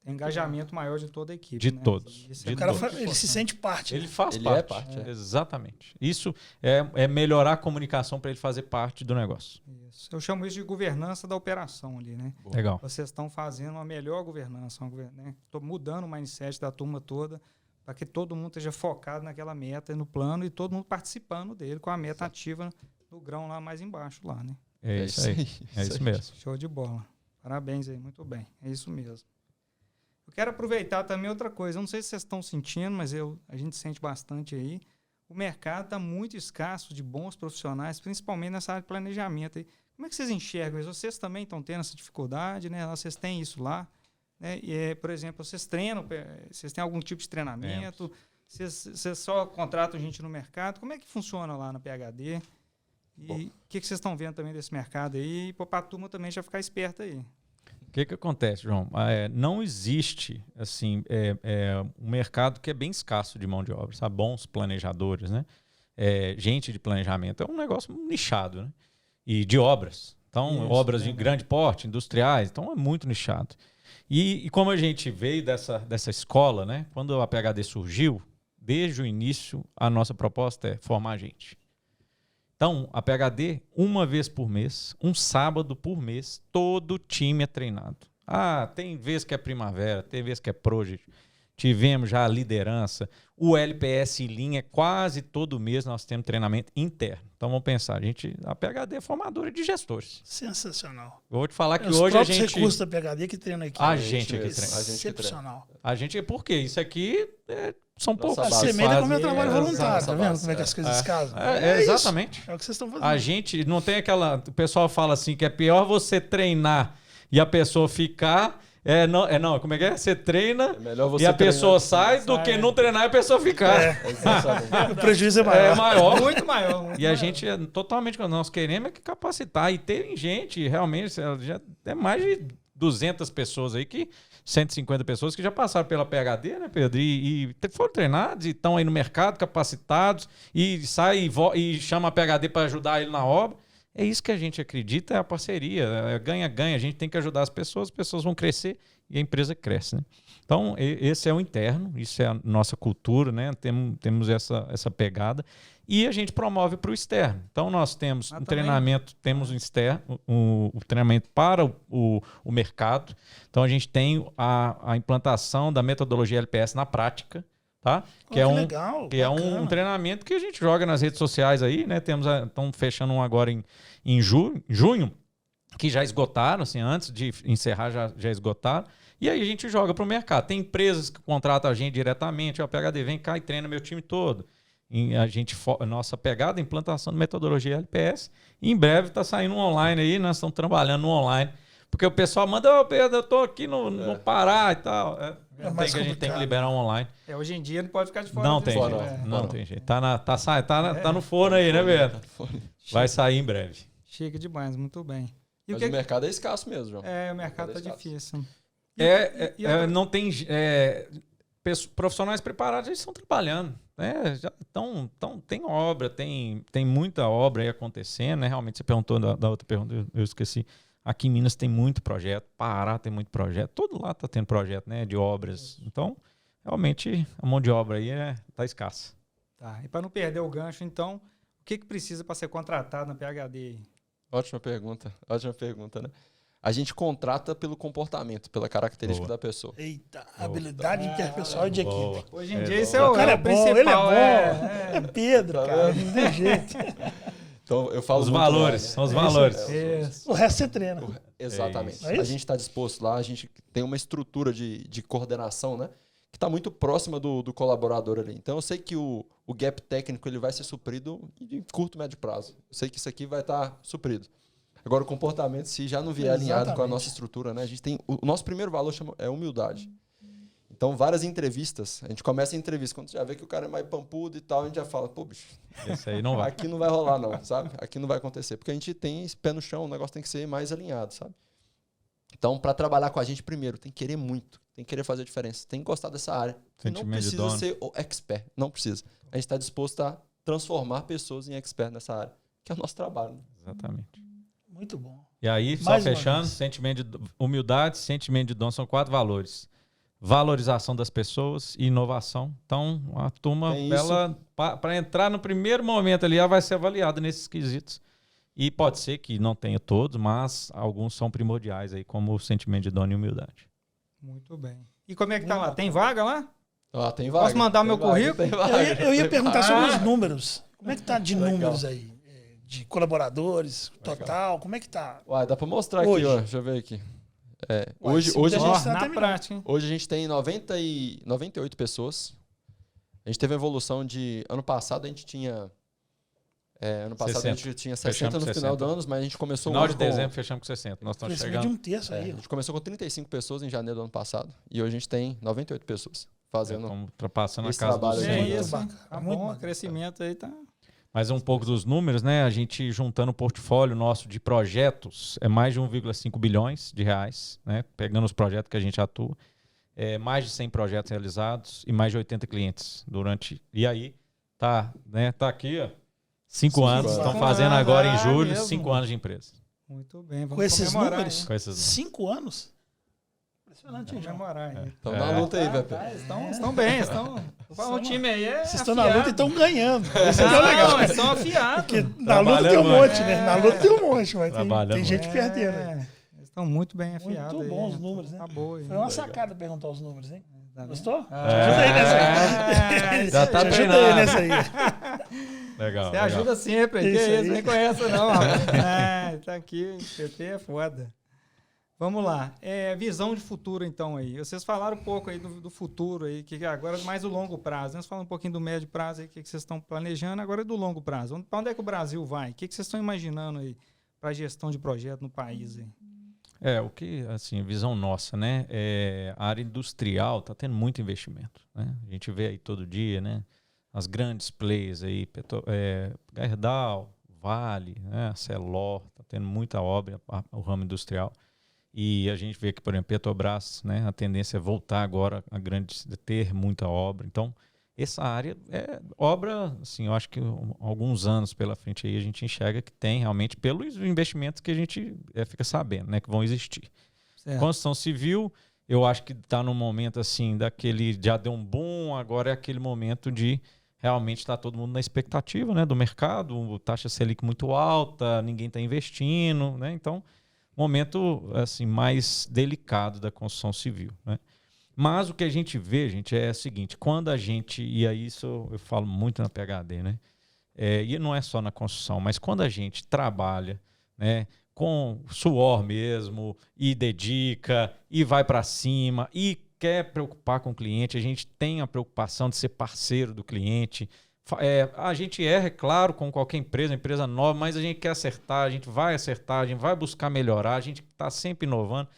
Tem engajamento maior de toda a equipe. De né? todos. Isso De O cara muito ele se importante. sente parte. Ele faz Ele parte. é parte, é. Exatamente. Isso é melhorar a comunicação para ele fazer parte do negócio. Isso. Eu chamo isso de governança da operação ali, né? Legal. Vocês estão fazendo uma melhor governança, né? Estou mudando o mindset da turma toda para que todo mundo esteja focado naquela meta e no plano e todo mundo participando dele com a meta ativa no grão lá mais embaixo lá, né? É isso aí. É isso mesmo. Show de bola. Parabéns aí, muito bem. É isso mesmo. Eu quero aproveitar também outra coisa. Eu não sei se vocês estão sentindo, mas a gente sente bastante aí. O mercado está muito escasso de bons profissionais, principalmente nessa área de planejamento aí. Como é que vocês enxergam isso? Vocês também estão tendo essa dificuldade, né? Vocês têm isso lá, né? E, por exemplo, vocês treinam, vocês têm algum tipo de treinamento? Vocês só contratam gente no mercado? Como é que funciona lá na PHD? E o que vocês estão vendo também desse mercado aí? E para a turma também já ficar esperta aí. O que acontece, João? Não existe assim, um mercado que é bem escasso de mão de obra, sabe? Bons planejadores, né? Gente de planejamento. É um negócio nichado, né? E de obras. Então, Isso, obras de verdade. grande porte, industriais. Então, é muito nichado. E como a gente veio dessa escola, né? Quando a PHD surgiu, desde o início, a nossa proposta é formar gente. Então, a PHD, uma vez por mês, um sábado por mês, todo o time é treinado. Tem vez que é primavera, tem vez que é project. Tivemos já a liderança. O LPS em linha, quase todo mês nós temos treinamento interno. Então, vamos pensar, a PHD é formadora de gestores. Sensacional. Eu vou te falar que Os hoje a próprios gente... recursos da PHD que treinam aqui. A gente aqui mesmo. treina. A gente que treina. Excepcional. Por quê? Isso aqui são Nossa poucos. A base. que semente é como é fazem. trabalho voluntário, tá vendo base, como é que as coisas casam? Exatamente. Isso. É o que vocês estão fazendo. A gente não tem aquela... O pessoal fala assim que é pior você treinar e a pessoa ficar... Não, como é que é? Você treina É melhor você e a pessoa treinar. sai do que não treinar e a pessoa ficar. Exatamente. O prejuízo é maior. É maior. Muito maior. Muito E a maior. gente é totalmente... Nós queremos é que capacitar. E tem gente, realmente, já é mais de 200 pessoas aí, 150 pessoas que já passaram pela PHD, né, Pedro? E foram treinados e estão aí no mercado, capacitados, e sai e chama a PHD para ajudar ele na obra. É isso que a gente acredita, é a parceria, é ganha-ganha. A gente tem que ajudar as pessoas vão crescer e a empresa cresce, né? Então, esse é o interno, isso é a nossa cultura, né? Temos essa pegada. E a gente promove para o externo. Então, nós temos treinamento, temos um externo, o treinamento para o mercado. Então, a gente tem a implantação da metodologia LPS na prática, tá? Que é um treinamento que a gente joga nas redes sociais aí, né? Estamos fechando um agora em junho, que já esgotaram, assim, antes de encerrar já esgotaram. E aí a gente joga para o mercado. Tem empresas que contratam a gente diretamente, ó, PhD, vem cá e treina meu time todo. Nossa pegada é implantação de metodologia LPS. E em breve está saindo um online aí, nós estamos trabalhando no online. Porque o pessoal manda, Pedro, eu estou aqui no Pará e tal. A gente tem que liberar um online. Hoje em dia não pode ficar de fora. Não tem jeito. Não tem jeito. Tá no forno aí, né, Pedro? Vai sair em breve. Chega demais, muito bem. Mas o mercado é escasso mesmo, João. O mercado tá difícil. Não tem profissionais preparados, eles estão trabalhando, né? Tem obra, tem muita obra aí acontecendo, né? Realmente você perguntou da outra pergunta, eu esqueci. Aqui em Minas tem muito projeto, Pará tem muito projeto, todo lá está tendo projeto, né? De obras. Então, realmente a mão de obra aí tá escassa. Tá. E para não perder o gancho, então, o que precisa para ser contratado na PhD? Ótima pergunta, né? A gente contrata pelo comportamento, pela característica da pessoa. Eita, habilidade interpessoal e de equipe. Hoje em dia isso é o cara principal. Ele é bom. É Pedro, cara, não tem jeito. Então, eu falo os valores, são os valores. O resto você treina. Exatamente. É isso? A gente está disposto lá, a gente tem uma estrutura de coordenação, né? Que está muito próxima do colaborador ali. Então, eu sei que o gap técnico ele vai ser suprido em curto, médio prazo. Eu sei que isso aqui vai estar suprido. Agora, o comportamento, se já não vier alinhado com a nossa estrutura, né? A gente tem o nosso primeiro valor é humildade. Então, várias entrevistas, a gente começa a entrevista, quando você já vê que o cara é mais pampudo e tal, a gente já fala, pô, bicho, esse aí não vai. Aqui não vai rolar não, sabe? Aqui não vai acontecer, porque a gente tem esse pé no chão, o negócio tem que ser mais alinhado, sabe? Então, para trabalhar com a gente, primeiro, tem que querer muito, tem que querer fazer a diferença, tem que gostar dessa área. Não precisa ser o expert, não precisa. A gente está disposto a transformar pessoas em expert nessa área, que é o nosso trabalho. Né? Exatamente. Muito bom. E aí, só fechando, sentimento de humildade, sentimento de dom, são 4 valores. Valorização das pessoas e inovação. Então, a turma, para entrar no primeiro momento ali, ela vai ser avaliada nesses quesitos. E pode ser que não tenha todos, mas alguns são primordiais aí, como o sentimento de dono e humildade. Muito bem. E como é que tá lá? Tem vaga lá? Tem vaga. Posso mandar meu currículo? Eu ia perguntar sobre os números. Como é que tá de números aí? De colaboradores, total, como é que tá? Dá para mostrar aqui, ó. Deixa eu ver aqui. Hoje na prática. Hoje a gente tem 98 pessoas. A gente teve a evolução de... Ano passado a gente tinha... ano passado 60. A gente tinha 60 no final do ano, mas a gente começou... Final de dezembro fechamos com 60. Nós estamos chegando... de um terço aí. A gente começou com 35 pessoas em janeiro do ano passado. E hoje a gente tem 98 pessoas fazendo... Ultrapassando a casa dos 100. Tá bom, o crescimento aí tá... Mas um pouco dos números, né? A gente juntando o portfólio nosso de projetos, é mais de 1,5 bilhões de reais, né? Pegando os projetos que a gente atua, mais de 100 projetos realizados e mais de 80 clientes durante... E aí, tá aqui, ó, 5 anos, estão fazendo agora em julho, 5 anos de empresa. Muito bem, vamos com esses números? Com esses números. 5 anos? Impressionante, já morar. Estão na luta aí, Pepe. Estão bem, o time aí vocês estão na luta e estão ganhando. Isso aqui é legal. Eles estão afiados. Porque na luta tem um monte, né? Na luta tem um monte, mas tem gente perdendo. Eles estão muito bem afiados. Muito bons os números, né? Tá boa. Foi uma sacada perguntar os números, hein? Gostou? Te ajudei nessa aí. Já tá treinando nessa aí. Legal. Você ajuda sempre. Que isso, nem conhece não, rapaz. Tá aqui, PT é foda. Vamos lá. Visão de futuro, então, aí. Vocês falaram um pouco aí do futuro, aí, que agora mais o longo prazo. Nós falamos um pouquinho do médio prazo, aí, o que vocês estão planejando, agora é do longo prazo. Para onde é que o Brasil vai? O que vocês estão imaginando aí para a gestão de projeto no país? Aí? Visão nossa, né? A área industrial está tendo muito investimento, né? A gente vê aí todo dia, né? As grandes players aí, Gerdau, Vale, né? Celor, está tendo muita obra, o ramo industrial. E a gente vê que, por exemplo, Petrobras, né, a tendência é voltar agora a ter muita obra. Então, essa área é obra, assim, eu acho que alguns anos pela frente aí a gente enxerga que tem realmente pelos investimentos que a gente fica sabendo, né, que vão existir. Certo. Construção civil, eu acho que está num momento assim, daquele, já deu um boom, agora é aquele momento de realmente estar todo mundo na expectativa, né, do mercado, taxa Selic muito alta, ninguém está investindo, né, então, momento assim, mais delicado da construção civil, né. Mas o que a gente vê, gente, é o seguinte, quando a gente, e aí isso eu falo muito na PhD, né, e não é só na construção, mas quando a gente trabalha, né, com suor mesmo, e dedica, e vai para cima, e quer preocupar com o cliente, a gente tem a preocupação de ser parceiro do cliente. A gente erra, é claro, com qualquer empresa nova, mas a gente quer acertar, a gente vai buscar melhorar, a gente está sempre inovando.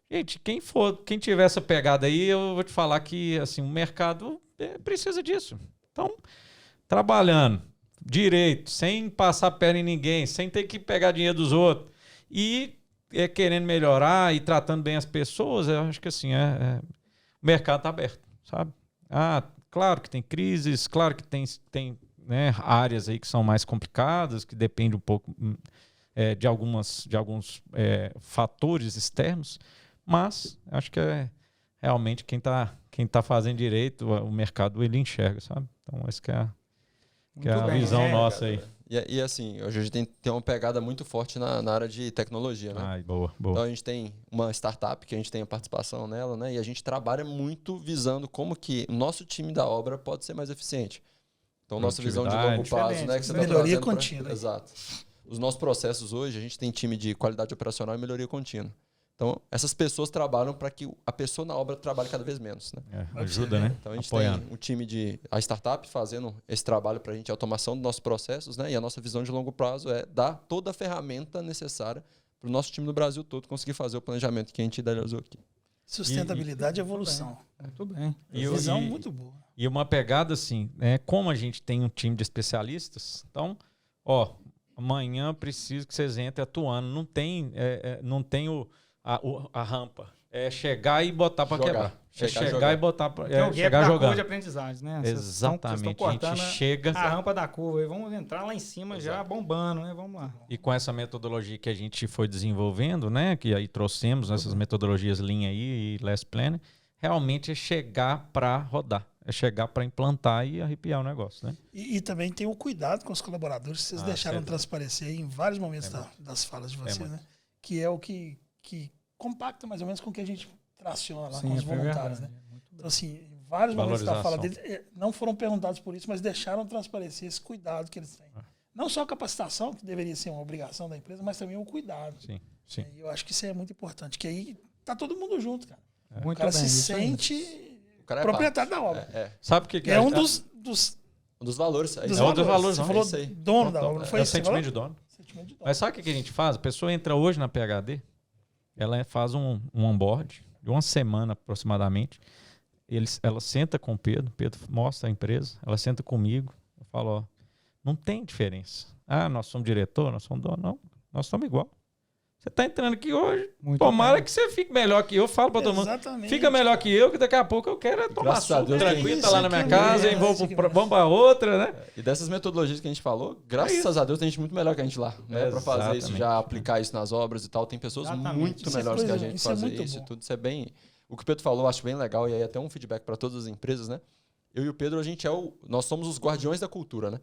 Gente, quem tiver essa pegada aí, eu vou te falar que assim, o mercado precisa disso. Então, trabalhando direito, sem passar perna em ninguém, sem ter que pegar dinheiro dos outros e querendo melhorar e tratando bem as pessoas, eu acho que assim, o mercado está aberto, sabe? Claro que tem crises, claro que tem né, áreas aí que são mais complicadas, que depende um pouco de alguns fatores externos, mas acho que realmente quem tá fazendo direito, o mercado ele enxerga, sabe? Então essa que é a visão nossa aí. E assim, hoje a gente tem uma pegada muito forte na área de tecnologia, né? Boa. Então a gente tem uma startup que a gente tem a participação nela, né? E a gente trabalha muito visando como que o nosso time da obra pode ser mais eficiente. Então nossa visão de longo prazo, né? Que você melhoria contínua. Exato. Os nossos processos hoje, a gente tem time de qualidade operacional e melhoria contínua. Então, essas pessoas trabalham para que a pessoa na obra trabalhe cada vez menos. Né? Ajuda, né? Então, a gente tem um time a startup fazendo esse trabalho para a gente, a automação dos nossos processos, né? E a nossa visão de longo prazo é dar toda a ferramenta necessária para o nosso time no Brasil todo conseguir fazer o planejamento que a gente idealizou aqui. Sustentabilidade e evolução. Muito bem. Visão muito boa. E uma pegada assim, como a gente tem um time de especialistas, então, amanhã preciso que vocês entrem atuando. Não tem a rampa. É chegar e botar para quebrar. Chegar e botar para chegar jogando. De aprendizagem, né? Exatamente. A gente chega a rampa da curva e vamos entrar lá em cima. Exato. Já bombando, né? Vamos lá. E com essa metodologia que a gente foi desenvolvendo, né, que aí trouxemos essas metodologias Lean aí e Last Planner, realmente é chegar para rodar. É chegar para implantar e arrepiar o negócio, né? E também tem o cuidado com os colaboradores, que vocês deixaram transparecer em vários momentos das falas de vocês, né? Que é o que compacta mais ou menos com o que a gente traciona lá com os voluntários, né? Então, assim, em vários momentos da fala deles, não foram perguntados por isso, mas deixaram transparecer esse cuidado que eles têm. Não só a capacitação, que deveria ser uma obrigação da empresa, mas também o cuidado. Sim. E eu acho que isso é muito importante, que aí tá todo mundo junto, cara. O cara se sente proprietário da obra. Sabe o que é um dos valores. Um dos valores. Você falou dono da obra, não foi isso? É o sentimento de dono. Mas sabe o que a gente faz? A pessoa entra hoje na PhD, ela faz um onboard de uma semana aproximadamente. Ela senta com o Pedro mostra a empresa, ela senta comigo, eu falo, não tem diferença. Nós somos diretor, nós somos dono. Não, nós somos igual. Você está entrando aqui hoje, tomara que você fique melhor que eu, falo para todo mundo, fica melhor que eu, que daqui a pouco eu quero tomar suco tranquilo, tá lá na minha casa, e vamos para outra, né? E dessas metodologias que a gente falou, graças a Deus tem gente muito melhor que a gente lá, né? Para fazer isso, já aplicar isso nas obras e tal, tem pessoas muito melhores que a gente fazer isso e tudo. Isso é bem... O que o Pedro falou, eu acho bem legal, e aí até um feedback para todas as empresas, né? Eu e o Pedro, nós somos os guardiões da cultura, né?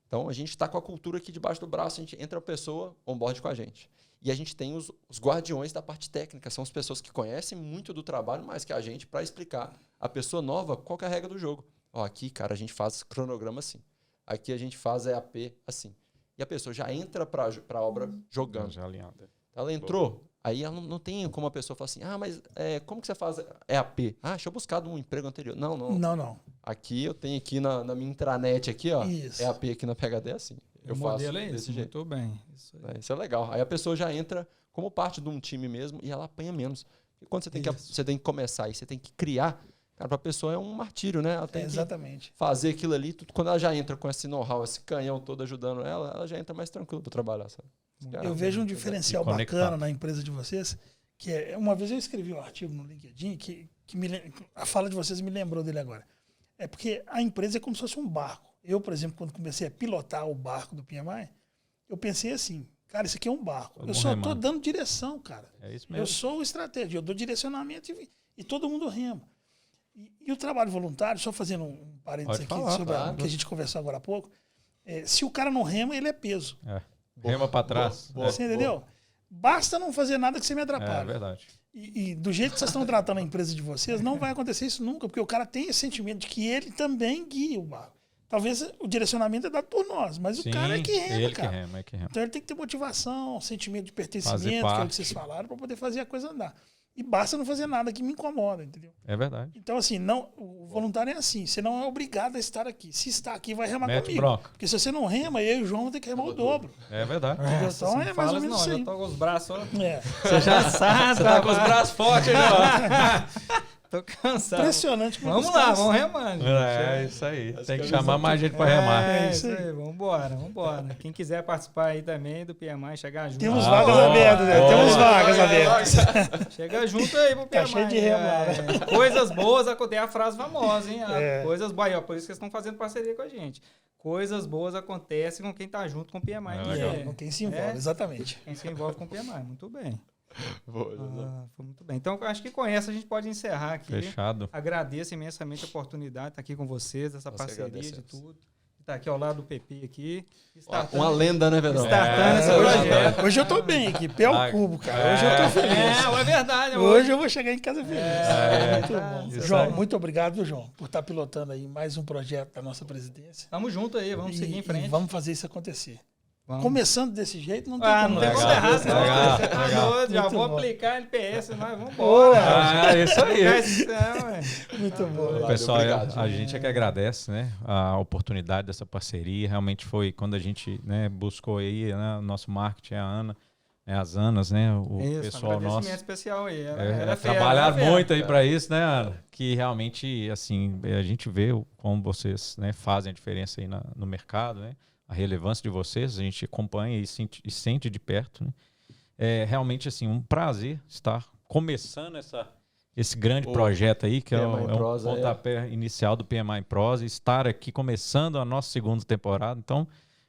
Então, a gente está com a cultura aqui debaixo do braço, a gente entra a pessoa on-board com a gente. E a gente tem os guardiões da parte técnica, são as pessoas que conhecem muito do trabalho mais que a gente para explicar a pessoa nova qual que é a regra do jogo. Aqui, cara, a gente faz cronograma assim. Aqui a gente faz EAP assim. E a pessoa já entra para a obra jogando. Já alinhada. Ela entrou, aí ela não tem como a pessoa falar assim, mas como que você faz EAP? Deixa eu buscar de um emprego anterior. Não. Aqui eu tenho aqui na minha intranet aqui, EAP aqui na PhD é assim. Eu faço desse jeito. Muito bem. Isso é legal. Aí a pessoa já entra como parte de um time mesmo e ela apanha menos. E quando você tem que começar e você tem que criar, cara, para a pessoa é um martírio, né? Ela tem que fazer aquilo ali. Quando ela já entra com esse know-how, esse canhão todo ajudando ela já entra mais tranquilo para trabalhar, sabe? Eu vejo um diferencial bacana na empresa de vocês, que uma vez eu escrevi um artigo no LinkedIn que a fala de vocês me lembrou dele agora. É porque a empresa é como se fosse um barco. Eu, por exemplo, quando comecei a pilotar o barco do PMI, eu pensei assim, cara, isso aqui é um barco. Eu só estou dando direção, cara. É isso mesmo. Eu sou o estratégia, eu dou direcionamento e todo mundo rema. E o trabalho voluntário, só fazendo um parênteses aqui sobre o que a gente conversou agora há pouco, se o cara não rema, ele é peso. Rema para trás. Você entendeu? Basta não fazer nada que você me atrapalhe. É verdade. E do jeito que vocês estão tratando a empresa de vocês, não vai acontecer isso nunca, porque o cara tem esse sentimento de que ele também guia o barco. Talvez o direcionamento é dado por nós, mas o cara é que rema, ele cara. Que rema, que rema. Então ele tem que ter motivação, sentimento de pertencimento, Fazer que é o parte. que vocês falaram, para poder fazer a coisa andar. E basta não fazer nada que me incomoda, entendeu? É verdade. Então, assim, o voluntário é assim, você não é obrigado a estar aqui. Se está aqui, vai remar Mete comigo. bronca. Porque se você não rema, eu e o João vamos ter que remar o dobro. É verdade. Entendeu? Então é mais ou menos isso Eu aí. tô com os braços, ó. Você já sabe. Você tá com os braços fortes aí, ó. Tô cansado. Impressionante. como Vamos os lá, caras- vamos remando. É isso aí. Tem que chamar mais gente para remar. É isso isso aí, vambora. Quem quiser participar aí também do PMI, chegar junto. Temos vagas abertas, né? Temos vagas abertas. Chega junto aí pro PMI. Tá cheio de remo lá, né? Coisas boas acontecem, a frase famosa, hein? Coisas boas, aí, ó, por isso que eles estão fazendo parceria com a gente. Coisas boas acontecem com quem tá junto com o PMI. Com quem se envolve, exatamente. Quem se envolve com o PMI, muito bem. Boa, Foi muito bem. Então, acho que com essa a gente pode encerrar aqui. Fechado. Agradeço imensamente a oportunidade de estar aqui com vocês, essa parceria de tudo. Estar aqui ao lado do PP aqui. Uma lenda, né, Pedrão? Startando esse projeto. Hoje eu tô bem aqui, pé ao cubo, cara. Hoje eu tô feliz. É verdade. Hoje eu vou chegar em casa feliz. Muito bom. Isso João, aí. muito obrigado, viu, João, por estar pilotando aí mais um projeto da nossa presidência. Tamo junto aí, vamos seguir em frente. E vamos fazer isso acontecer. Vamos. Começando desse jeito, não tem Não como. tem como Legal, errar, senão legal, você tá legal. doido. Já Muito vou bom. aplicar NPS, nós vamos embora. Isso aí. Muito bom. Pessoal, obrigado. a gente é que agradece, né, a oportunidade dessa parceria. Realmente foi quando a gente, né, buscou aí, né, o nosso marketing, a Ana, né, as Anas, né, o pessoal nosso. Agradecimento especial aí. Trabalharam muito aí para isso, né, Ana? Que realmente, assim, a gente vê como vocês, né, fazem a diferença aí no mercado, né? A relevância de vocês, a gente acompanha e sente de perto, né? É realmente, assim, um prazer estar começando esse grande projeto aí, que é PMI o Prosa, pontapé inicial do PMI Prosa, estar aqui começando a nossa segunda temporada. Então,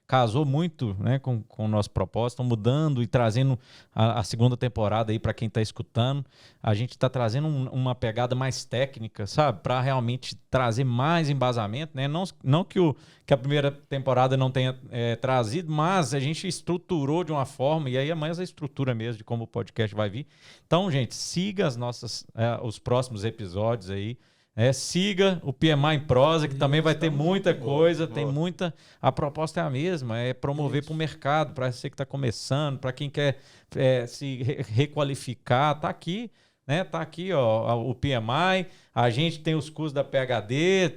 casou muito, né, com o nosso propósito, estão mudando e trazendo a segunda temporada aí para quem está escutando. A gente está trazendo uma pegada mais técnica, sabe? Para realmente trazer mais embasamento, né? Não que a primeira temporada não tenha trazido, mas a gente estruturou de uma forma, e aí é mais a estrutura mesmo de como o podcast vai vir. Então, gente, siga os próximos episódios aí. Siga o PMI em Prosa, que também vai ter muita coisa, tem muita... A proposta é a mesma, é promover para o mercado, para você que está começando, para quem quer se requalificar, tá aqui, né? Tá aqui, ó, o PMI, a gente tem os cursos da PhD,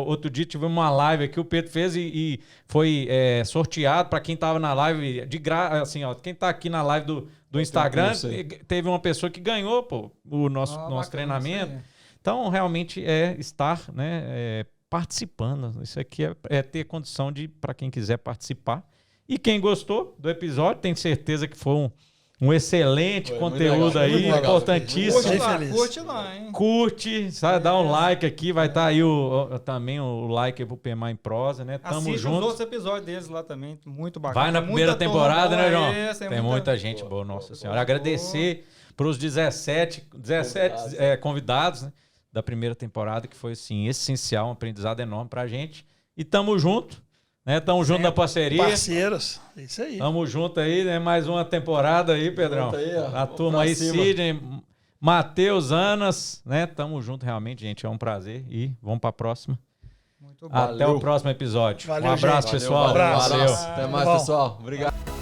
outro dia tivemos uma live aqui, o Pedro fez e foi sorteado para quem estava na live, de graça, assim, ó, quem está aqui na live do Instagram, teve uma pessoa que ganhou, pô, o nosso treinamento. Então, realmente é estar, né, participando. Isso aqui é ter condição para quem quiser participar. E quem gostou do episódio, tenho certeza que foi um excelente conteúdo aí, muito legal. importantíssimo. Curte lá, hein? Curte, sabe, dá um like aqui, vai estar aí também o like pro PMI em Prosa, né? Tamo Assiste junto. os outros episódios deles lá também, muito bacana. Vai na Tem primeira muita temporada, turma né, boa, João? Tem muita gente boa, nossa senhora. Agradecer para os 17 convidados, né, da primeira temporada, que foi, assim, essencial, um aprendizado enorme pra gente. E tamo junto, né? Tamo junto na parceria. Parceiros, é isso aí. Tamo junto aí, né? Mais uma temporada aí, Pedrão. Aí, ó. A turma aí, Sidney, Matheus, Anas, né? Tamo junto realmente, gente. É um prazer. E vamos pra próxima. Muito bom. Até o próximo episódio. Valeu, um abraço, gente. pessoal. Valeu, Até mais, pessoal. Obrigado.